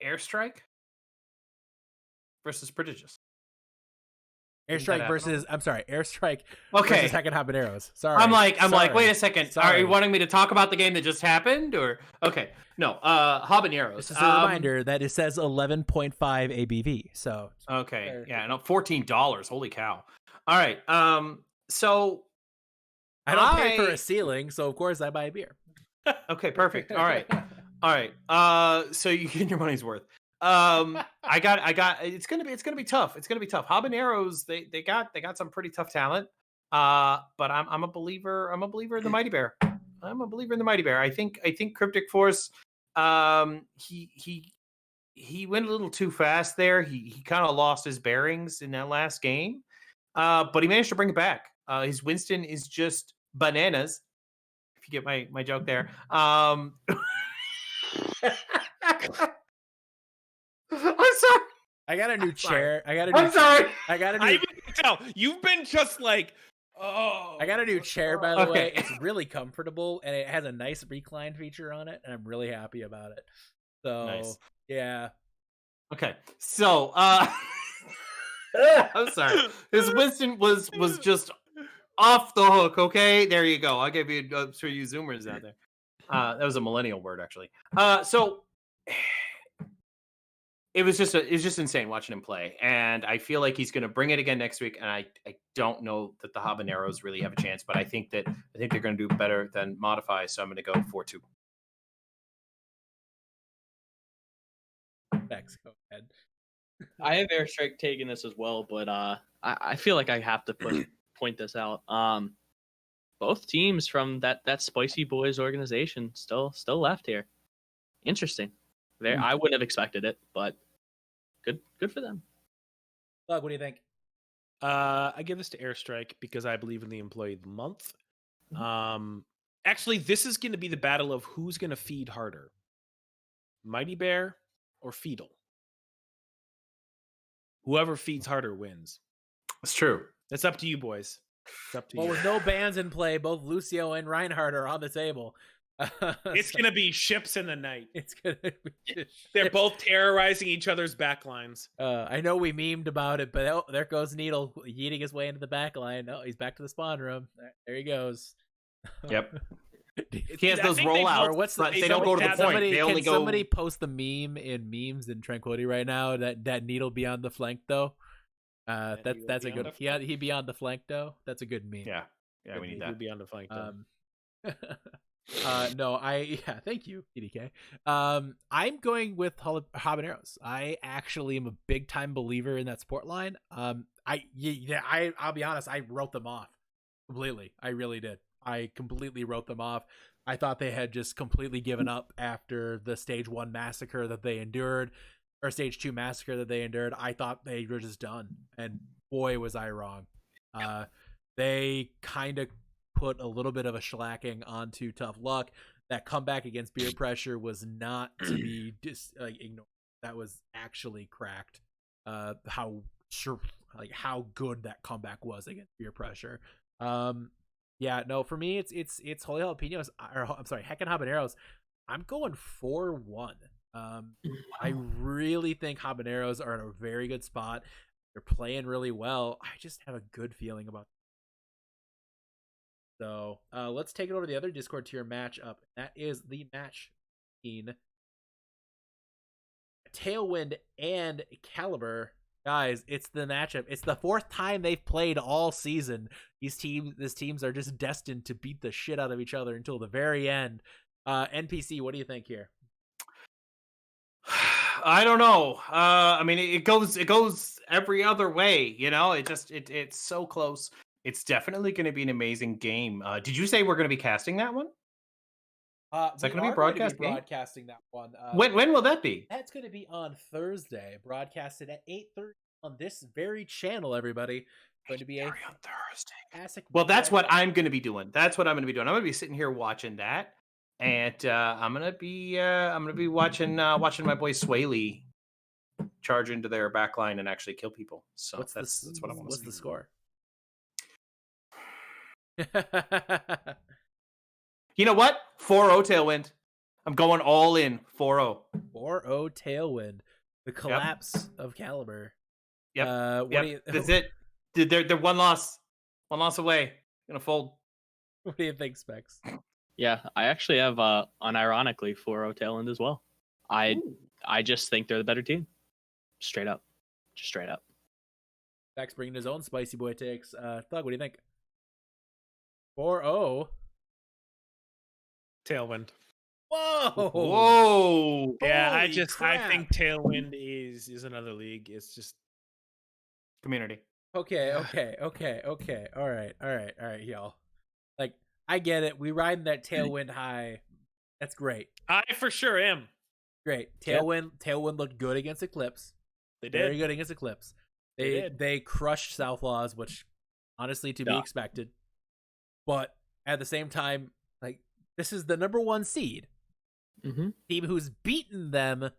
Airstrike versus Prodigious. Airstrike versus Airstrike Okay. versus Tekken Habaneros. Sorry. I'm like, wait a second. Sorry. Are you wanting me to talk about the game that just happened, or okay? No, Habaneros. This is a reminder that it says 11.5 ABV. So okay, yeah, no, $14. Holy cow! All right, so I don't pay for a ceiling, so of course I buy a beer. Okay, perfect. All right, all right. So you get your money's worth. I got. It's gonna be tough. It's gonna be tough. Habaneros, they got some pretty tough talent. But I'm a believer. I'm a believer in the Mighty Bear. I'm a believer in the Mighty Bear. I think Cryptic Force. He went a little too fast there. He kind of lost his bearings in that last game. But he managed to bring it back. His Winston is just bananas. If you get my joke there. I'm sorry. I got a new chair. I'm sorry. I got a new. I can tell you've been just like, oh. I got a new chair, by the way. Okay. It's really comfortable and it has a nice recline feature on it, and I'm really happy about it. So Nice. yeah. Okay, so I'm sorry. His Winston was just off the hook. Okay, there you go. I'll give you for you Zoomers out there. That was a millennial word, actually. So it's just insane watching him play, and I feel like he's going to bring it again next week. And I don't know that the Habaneros really have a chance, but I think they're going to do better than Modify. So I'm going to go 4-2. Thanks. Go ahead. I have Airstrike taking this as well, but I feel like I have to point this out. Both teams from that Spicy Boys organization still left here. Interesting. I wouldn't have expected it, but good for them. Doug, what do you think? I give this to Airstrike because I believe in the employee of the month. Actually, this is going to be the battle of who's going to feed harder, Mighty Bear or Feedle. Whoever feeds harder wins. It's true. It's up to you, boys. It's up to Well, you. with no bans in play, both Lucio and Reinhardt are on the table. It's going to be ships in the night. It's gonna be They're both terrorizing each other's backlines. I know we memed about it, but oh, there goes Needle yeeting his way into the back line. Oh, he's back to the spawn room. There he goes. Yep. He has I those think they- rollouts, or what's the- but they don't go to the point. Somebody, They can only go. somebody post the meme in memes in Tranquility right now that Needle beyond the flank though? That Needle That's a beyond good. the flank? He beyond the flank though. That's a good meme. Yeah, we need that. Be on the flank. No, thank you, PDK. I'm going with Habaneros. I actually am a big time believer in that sport line. I'll be honest, I wrote them off completely. I really did. I completely wrote them off. I thought they had just completely given up after the stage 1 massacre that they endured, or stage 2 massacre that they endured. I thought they were just done, and boy was I wrong. They kind of put a little bit of a shellacking onto Tough Luck. That comeback against Beer Pressure was not to be ignored. That was actually cracked. How good that comeback was against Beer Pressure. Yeah, no, for me it's Holy Jalapenos, or I'm sorry, Heckin' Habaneros. I'm going 4-1. I really think Habaneros are in a very good spot. They're playing really well. I just have a good feeling about them. So let's take it over to the other Discord tier matchup. That is the match between Tailwind and Caliber. Guys, it's the matchup. It's the 4th time they've played all season. These teams are just destined to beat the shit out of each other until the very end. NPC, what do you think here? I don't know. I mean, it goes every other way. You know, it's so close. It's definitely going to be an amazing game. Did you say we're going to be casting that one? Is that going to be broadcasting that one? When will that be? That's going to be on Thursday, broadcasted at 8:30 on this very channel. Everybody, going to be on Thursday. Classic. Well, that's what I'm going to be doing. I'm going to be sitting here watching that, and I'm going to be watching my boy SWAYLEE charge into their backline and actually kill people. So that's what I want to see. What's the score? You know what? 4-0 Tailwind. I'm going all in. 4-0. 4-0 Tailwind. The collapse of Caliber. Yep. That's it. They're one loss away. Gonna fold. What do you think, Specs? Yeah, I actually have unironically 4-0 Tailwind as well. I just think they're the better team. Straight up. Just straight up. Specs bringing his own spicy boy takes. Thug, what do you think? 4-0. Tailwind. Whoa! Yeah, I think Tailwind is another league. It's just community. Okay. All right, y'all. Like, I get it. We riding that Tailwind high. That's great. I for sure am. Great. Tailwind looked good against Eclipse. They did. Very good against Eclipse. They crushed Southlaws, which honestly to be expected. But at the same time, like, this is the number 1 seed. Mm-hmm. Team who's beaten them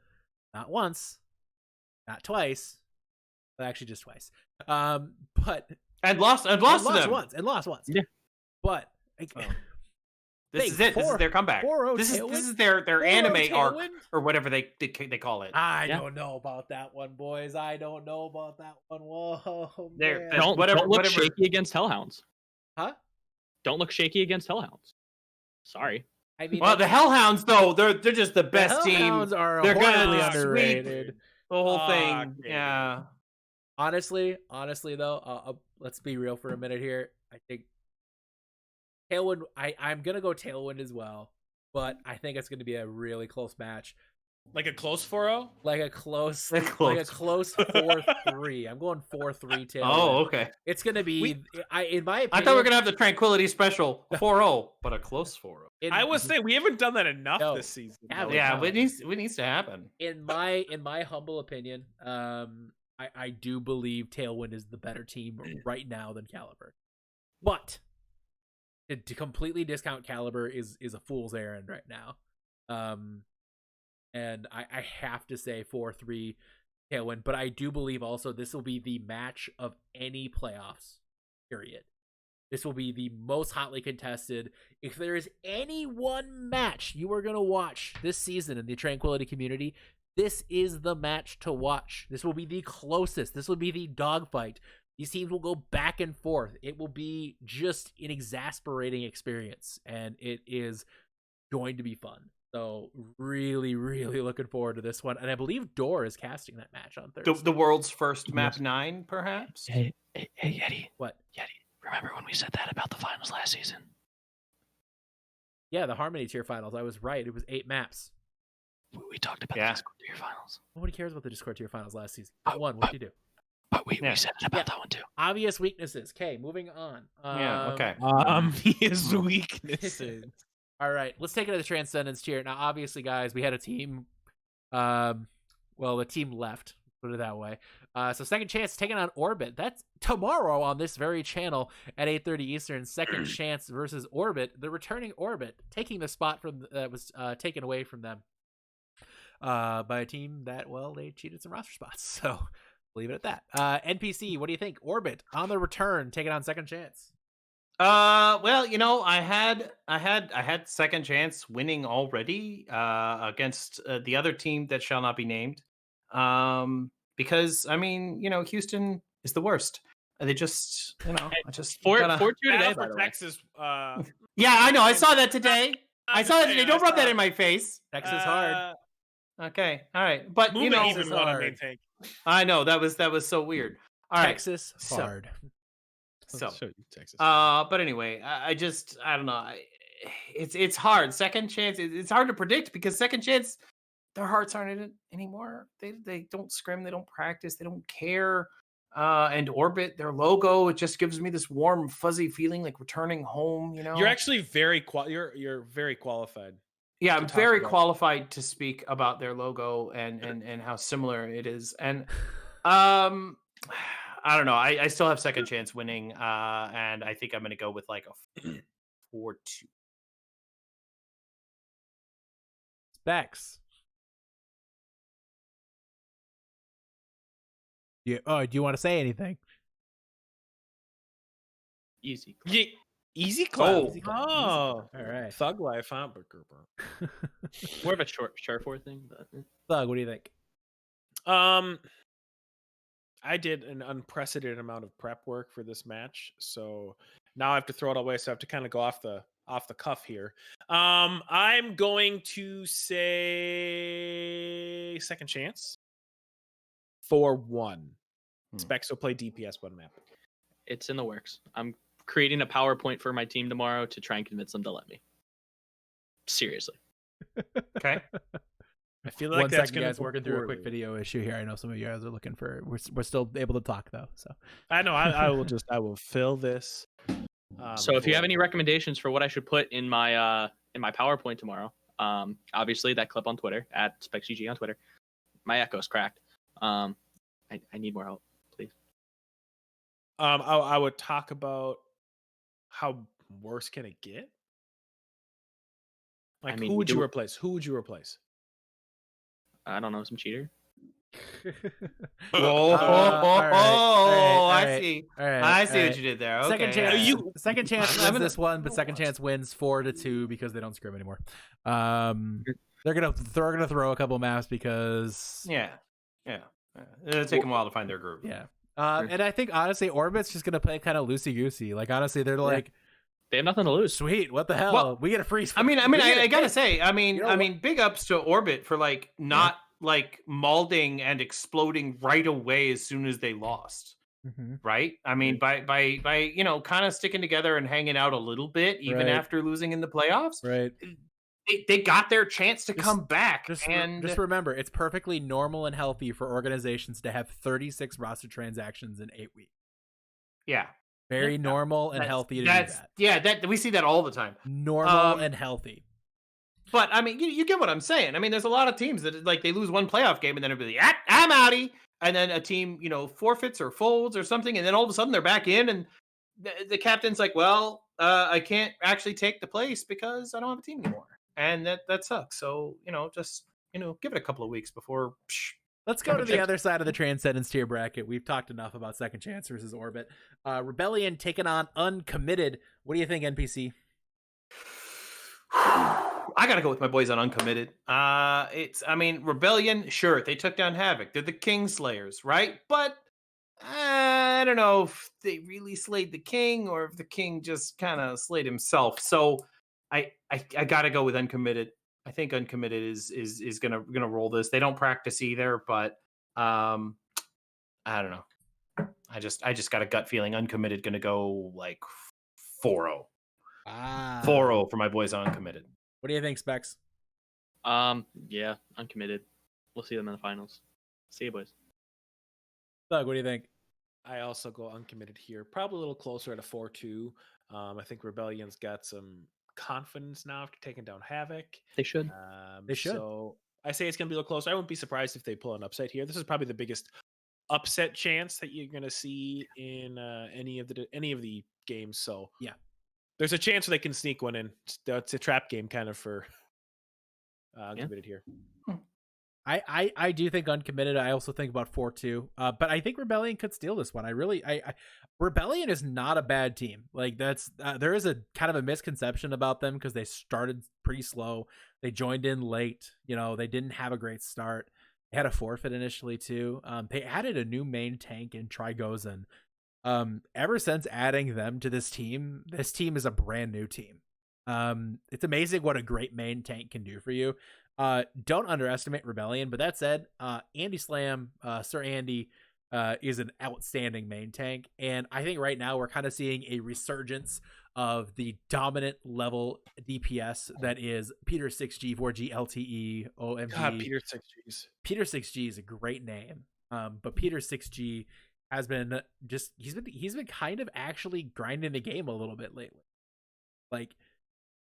not once, not twice, but actually just twice. But lost to them once. Yeah. But this is it. This is their comeback. This is their anime arc or whatever they call it. I don't know about that one, boys. I don't know about that one. Whoa. Don't look shaky against Hellhounds. Huh? Don't look shaky against Hellhounds. Sorry. I mean, well, the Hellhounds though, they're just the best team. Hellhounds are they're horribly underrated. The whole thing. Yeah. Honestly though, let's be real for a minute here. I think Tailwind. I'm gonna go Tailwind as well, but I think it's gonna be a really close match. Like a close 4-0? Like a close 4-3. I'm going 4-3 Tailwind. Oh, okay. It's gonna be in my opinion. I thought we were gonna have the Tranquility Special 4-0, but a close 4-0. I was saying we haven't done that enough this season. Yeah, it needs to happen. In my humble opinion, I do believe Tailwind is the better team right now than Caliber. But to completely discount Caliber is a fool's errand right now. And I have to say 4-3 Tailwind, but I do believe also this will be the match of any playoffs, period. This will be the most hotly contested. If there is any one match you are going to watch this season in the Tranquility community, this is the match to watch. This will be the closest. This will be the dogfight. These teams will go back and forth. It will be just an exasperating experience, and it is going to be fun. So really, really looking forward to this one. And I believe Door is casting that match on Thursday. The world's first map 9, perhaps? Hey, Yeti. What? Yeti, remember when we said that about the finals last season? Yeah, the Harmony tier finals. I was right. It was 8 maps. We talked about the Discord tier finals. Nobody cares about the Discord tier finals last season. What'd you do? But we said it about that one too. Obvious weaknesses. Okay, moving on. Okay. Obvious weaknesses. All right, let's take it to the Transcendence tier. Now, obviously, guys, we had a team. The team left. Put it that way. So Second Chance taking on Orbit. That's tomorrow on this very channel at 8:30 Eastern. Second Chance versus Orbit. The returning Orbit taking the spot from that was taken away from them by a team that, well, they cheated some roster spots. So leave it at that. NPC, what do you think? Orbit on the return, taking on Second Chance. Well, you know, I had second chance winning already against the other team that shall not be named. Because I mean, you know, Houston is the worst. They just, you know, I just gotta. 4-2 today, Battle by for the way. Texas. Yeah, I know. I saw that today. I saw that today. Don't rub that in my face. Texas hard. Okay, all right, but you Muma know, even won on main hard. tank. I know that was so weird. All right, Texas hard. so Show you Texas. but anyway, I don't know. It's hard. Second chance. It's hard to predict because second chance, their hearts aren't in it anymore. They don't scrim. They don't practice. They don't care. And Orbit, their logo, it just gives me this warm, fuzzy feeling like returning home. You know, You're actually you're very qualified. yeah, to I'm talk very about. qualified to speak about their logo and how similar it is. And I don't know. I still have second chance winning. And I think I'm gonna go with like a 4-2. Specs. Yeah. Oh, do you want to say anything? Easy. Yeah, easy clap. Easy clap. Oh, All right. Thug life, huh? More of a short for thing, but Thug, what do you think? I did an unprecedented amount of prep work for this match, so now I have to throw it away. So I have to kind of go off the cuff here. I'm going to say second chance 4-1. Specs will play DPS one map. it's in the works. I'm creating a PowerPoint for my team tomorrow to try and convince them to let me. Seriously. Okay. I feel like One that's second, gonna guys. go Working through a quick poorly. video issue here. I know some of you guys are looking for. We're still able to talk though. So I know. I will fill this. So if you have for- any recommendations for what I should put in my PowerPoint tomorrow, obviously that clip on Twitter at SpexGG on Twitter. My echo's cracked. I need more help, please. I would talk about how worse can it get. Like, I mean, who we would you do- replace? Who would you replace? I don't know, some cheater. Oh, I see. All right. I see what you did there. Okay. Second chance. You- Second chance I'm wins gonna- this one, but second chance wins 4-2 because they don't scrim anymore. They're gonna throw a couple maps because Yeah. It'll take them a while to find their groove. yeah. And I think honestly, Orbit's just gonna play kind of loosey goosey. Like honestly, they're like, They have nothing to lose. sweet, what the hell? Well, we get a free. I mean, I gotta say, You know big ups to Orbit for like not like malding and exploding right away as soon as they lost. Mhm. Right? I mean, by you know, kind of sticking together and hanging out a little bit, even Right. after losing in the playoffs, Right. they got their chance to Just- come back. Just and remember, it's perfectly normal and healthy for organizations to have 36 roster transactions in 8 weeks. yeah, Very Yeah. normal and that's- healthy to do that's that. yeah, that we see that all the time. Normal and healthy. But I mean, you get what I'm saying. I mean, there's a lot of teams that like they lose one playoff game and then it'll be like, I'm outie, and then a team, you know, forfeits or folds or something, and then all of a sudden they're back in, and the captain's like, well, I can't actually take the place because I don't have a team anymore, and that sucks. So you know, just give it a couple of weeks before. Let's go to the Check. other side of the Transcendence tier bracket. We've talked enough about Second Chance versus Orbit. Rebellion taking on Uncommitted. What do you think, NPC? I gotta go with my boys on Uncommitted. I mean, Rebellion, sure, they took down HAVOC. They're the Kingslayers, right? But I don't know if they really slayed the king or if the king just kind of slayed himself. So I gotta go with Uncommitted. I think Uncommitted is gonna roll this. They don't practice either, but I don't know. I just got a gut feeling Uncommitted gonna go like 4-0. 4-0 for my boys on Uncommitted. What do you think, Specs? Yeah, Uncommitted. We'll see them in the finals. See you, boys. Doug, what do you think? I also go uncommitted here. Probably a little closer at a 4-2. I think Rebellion's got some confidence now after taking down HAVOC. They should. They should. So I say it's going to be a little closer. I wouldn't be surprised if they pull an upset here. This is probably the biggest upset chance that you're going to see in any of the games. So Yeah. there's a chance they can sneak one in. It's a trap game kind of for uncommitted here. I do think Uncommitted. I also think about 4-2. But I think Rebellion could steal this one. Rebellion is not a bad team. Like that's there is a kind of a misconception about them because they started pretty slow. They joined in late. You know, they didn't have a great start. They had a forfeit initially too. They added a new main tank in Trigozan. Ever since adding them to this team is a brand new team. It's amazing what a great main tank can do for you. Don't underestimate Rebellion, but that said, Andy Slam, Sir Andy, is an outstanding main tank, and I think right now we're kind of seeing a resurgence of the dominant level DPS that is Peter 6G, 4G, LTE, OMG. God, Peter 6Gs. Peter 6G is a great name, but Peter 6G has been just he's been kind of actually grinding the game a little bit lately, like,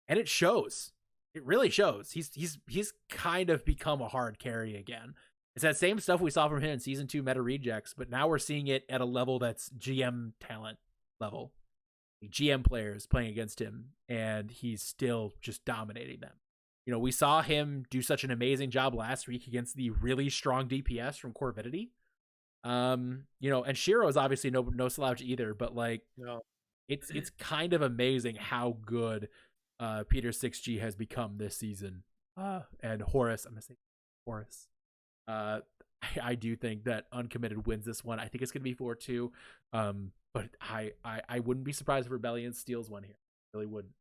and it shows. It really shows. He's kind of become a hard carry again. It's that same stuff we saw from him in Season 2 Meta Rejects, but now we're seeing it at a level that's GM talent level. GM players playing against him, and he's still just dominating them. You know, we saw him do such an amazing job last week against the really strong DPS from Corvidity. You know, and Shiro is obviously no slouch either, but like, No. it's kind of amazing how good Peter 6G has become this season. And Horus, I'm gonna say Horus. I do think that Uncommitted wins this one. I think it's gonna be 4-2. But I wouldn't be surprised if Rebellion steals one here. Really wouldn't.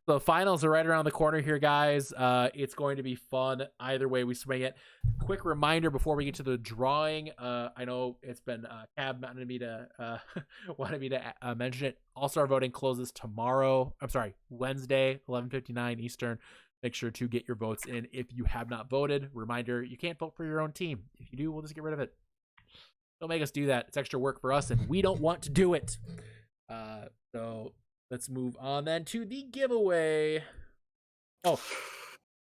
The finals are right around the corner here, guys. It's going to be fun either way we swing it. Quick reminder before we get to the drawing. I know it's been Cab wanted me to mention it. All-Star voting closes tomorrow. I'm sorry, Wednesday, 11:59 Eastern. Make sure to get your votes in if you have not voted. Reminder, you can't vote for your own team. If you do, we'll just get rid of it. Don't make us do that. It's extra work for us, and we don't want to do it. So let's move on then to the giveaway. Oh,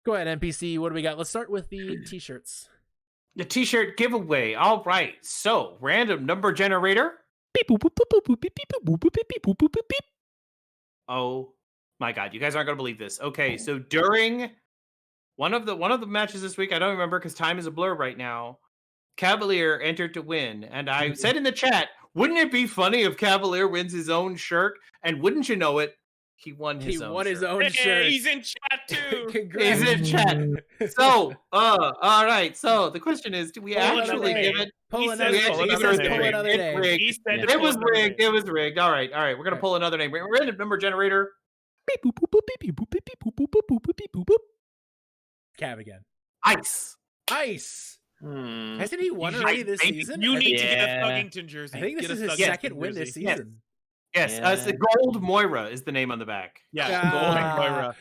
go ahead, NPC. What do we got? Let's start with the t-shirts. The t-shirt giveaway. All right. So, random number generator. Oh my God, you guys aren't gonna believe this. Okay, so during one of the matches this week, I don't remember because time is a blur right now. Cavalier entered to win, and I said in the chat, wouldn't it be funny if Cavalier wins his own shirt? And wouldn't you know it, he won his own shirt. He's in chat too. Congrats. He's in chat. So, all right. So the question is, do we actually give it? Pull He another says name. pull He another says name. pull another It's name. rigged. He said It was rigged. It was rigged. All right. We're gonna pull another name. Random number generator. Cav again. Ice. Ice. Hmm. Hasn't he won He's already right, this baby. season? You I need think- to get a Yeah. Thuggington jersey. I think this Get is a his Thuggington second win this jersey. Yes. season. Yes. Yeah. It's the Gold Moira is the name on the back. Yeah, Gold Moira.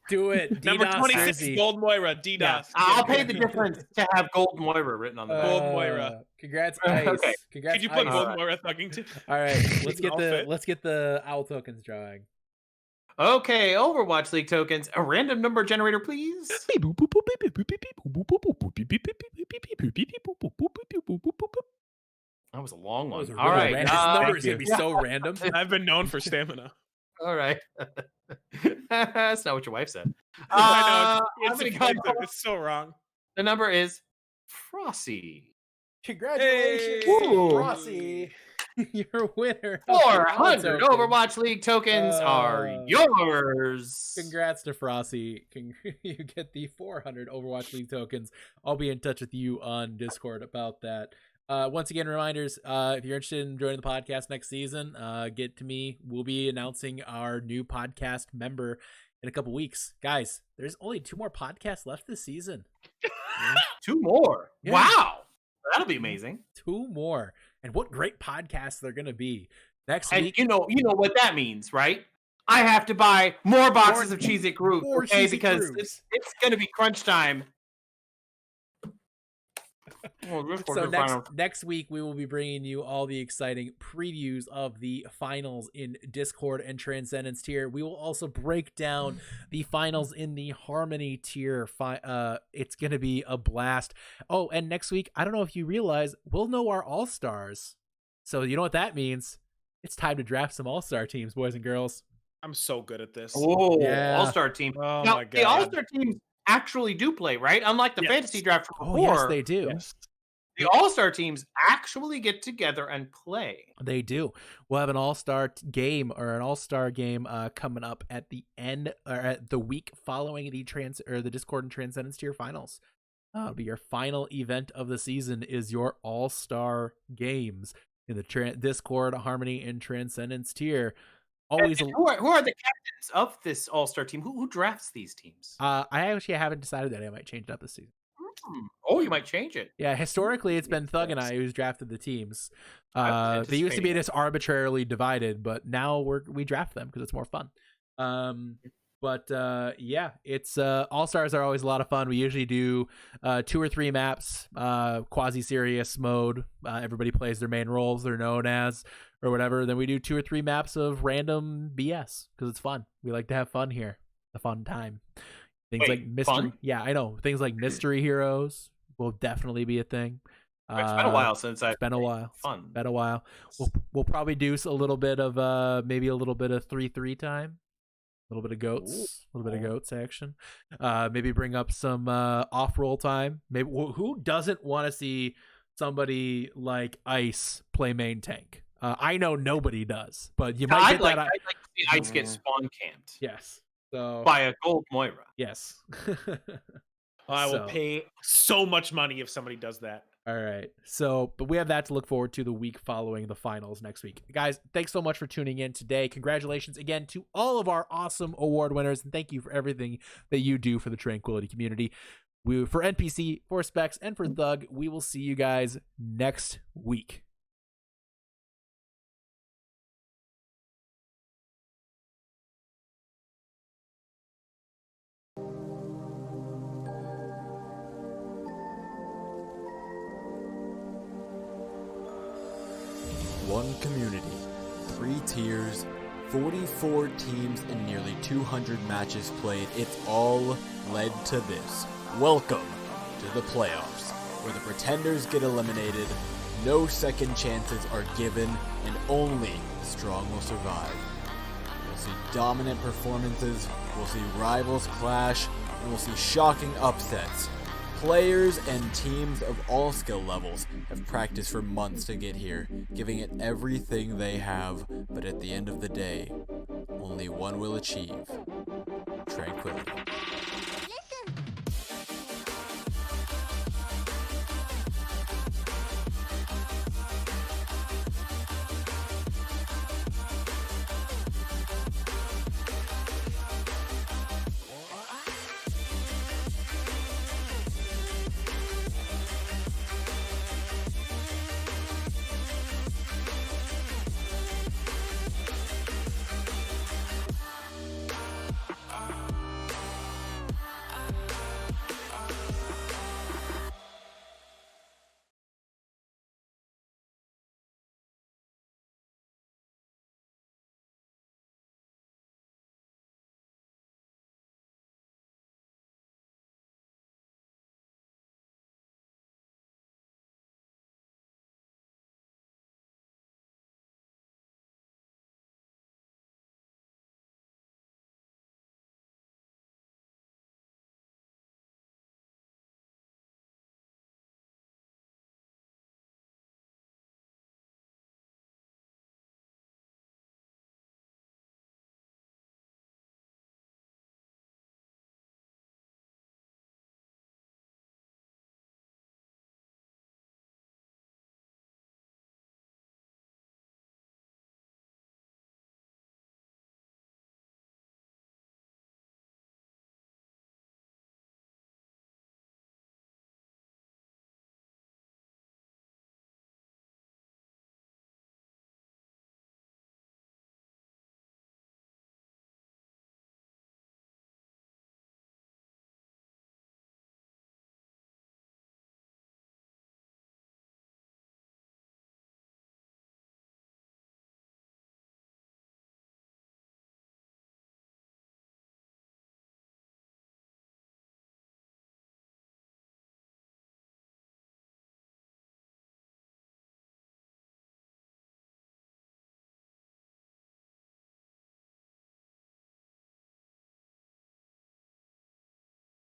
Do it. Number DDoS 26, jersey. Gold Moira. DDoS. Yeah. I'll pay the difference to have Gold Moira written on the back. Gold Moira. Congrats, Ice. Okay. Congrats, Could you put Ice. Gold Moira Thuggington? All right, Outfit. let's get the owl tokens drawing. Okay, Overwatch League tokens. A random number generator, please. That was a long That one. was a All really right. random. This number is thank gonna be you. so random. I've been known for stamina. All right. That's not what your wife said. I know. I'm It's gonna offensive. go- It's so wrong. The number is Frosty. Congratulations, Ooh. Frosty. You're a winner. of the owl 400 token. Overwatch League tokens are yours. Congrats to Frosty. You get the 400 Overwatch League tokens. I'll be in touch with you on Discord about that. Once again, reminders, if you're interested in joining the podcast next season, get to me. We'll be announcing our new podcast member in a couple weeks. Guys, there's only 2 more podcasts left this season. 2 more. Yeah. Wow. That'll be amazing. 2 more. And what great podcasts they're going to be. Next And week, you know what that means, right? I have to buy more boxes of Cheez-It Group, more okay? Cheez-It Because Groups. it's going to be crunch time. So next week we will be bringing you all the exciting previews of the finals in Discord and Transcendence tier. We will also break down the finals in the Harmony tier. It's going to be a blast. Oh, and next week, I don't know if you realize, we'll know our all-stars. So you know what that means? It's time to draft some all-star teams, boys and girls. I'm so good at this. Oh, Yeah. All-Star team. Oh Now, my god. the All-Star teams actually do play, right? Unlike the Yes. fantasy draft from Oh before, yes, they do. Yes. the All-Star teams actually get together and play. They do. We'll have an all-star game or an all-star game coming up at the end or at the week following the Discord and Transcendence tier finals. It'll be your final event of the season is your all-star games in the Discord, Harmony, and Transcendence tier. Always. And who are the captains of this All-Star team? Who drafts these teams? I actually haven't decided that. I might change it up this season. Oh, you might change it. Yeah, historically it's been Thug and I who's drafted the teams. I'm They used to be anticipating just arbitrarily divided, but now we draft them because it's more fun. Yeah, it's All Stars are always a lot of fun. We usually do 2 or 3 maps, quasi serious mode. Everybody plays their main roles they're known as or whatever. Then we do 2 or 3 maps of random BS because it's fun. We like to have fun here, a fun time. Things Wait, like mystery. fun? Yeah, I know. Things like mystery heroes will definitely be a thing. It's been a while since I've It's been a while. Fun. It's been a while. We'll probably do a little bit of maybe a little bit of 3-3 time. A little bit of goats. A little bit of goats action. Maybe bring up some off-roll time. Maybe who doesn't want to see somebody like Ice play main tank? I know nobody does, but you might I'd get like that. to see Ice get spawn camped Yes. So by a gold Moira. yes. I will So- pay so much money if somebody does that. All right. So, but we have that to look forward to the week following the finals next week. Guys, thanks so much for tuning in today. Congratulations again to all of our awesome award winners, and thank you for everything that you do for the Tranquility community. For NPC, for Specs, and for Thug, we will see you guys next week. One community, 3 tiers, 44 teams, and nearly 200 matches played. It's all led to this. Welcome to the playoffs, where the pretenders get eliminated, no second chances are given, and only the strong will survive. We'll see dominant performances, we'll see rivals clash, and we'll see shocking upsets. Players and teams of all skill levels have practiced for months to get here, giving it everything they have, but at the end of the day, only one will achieve: tranquility.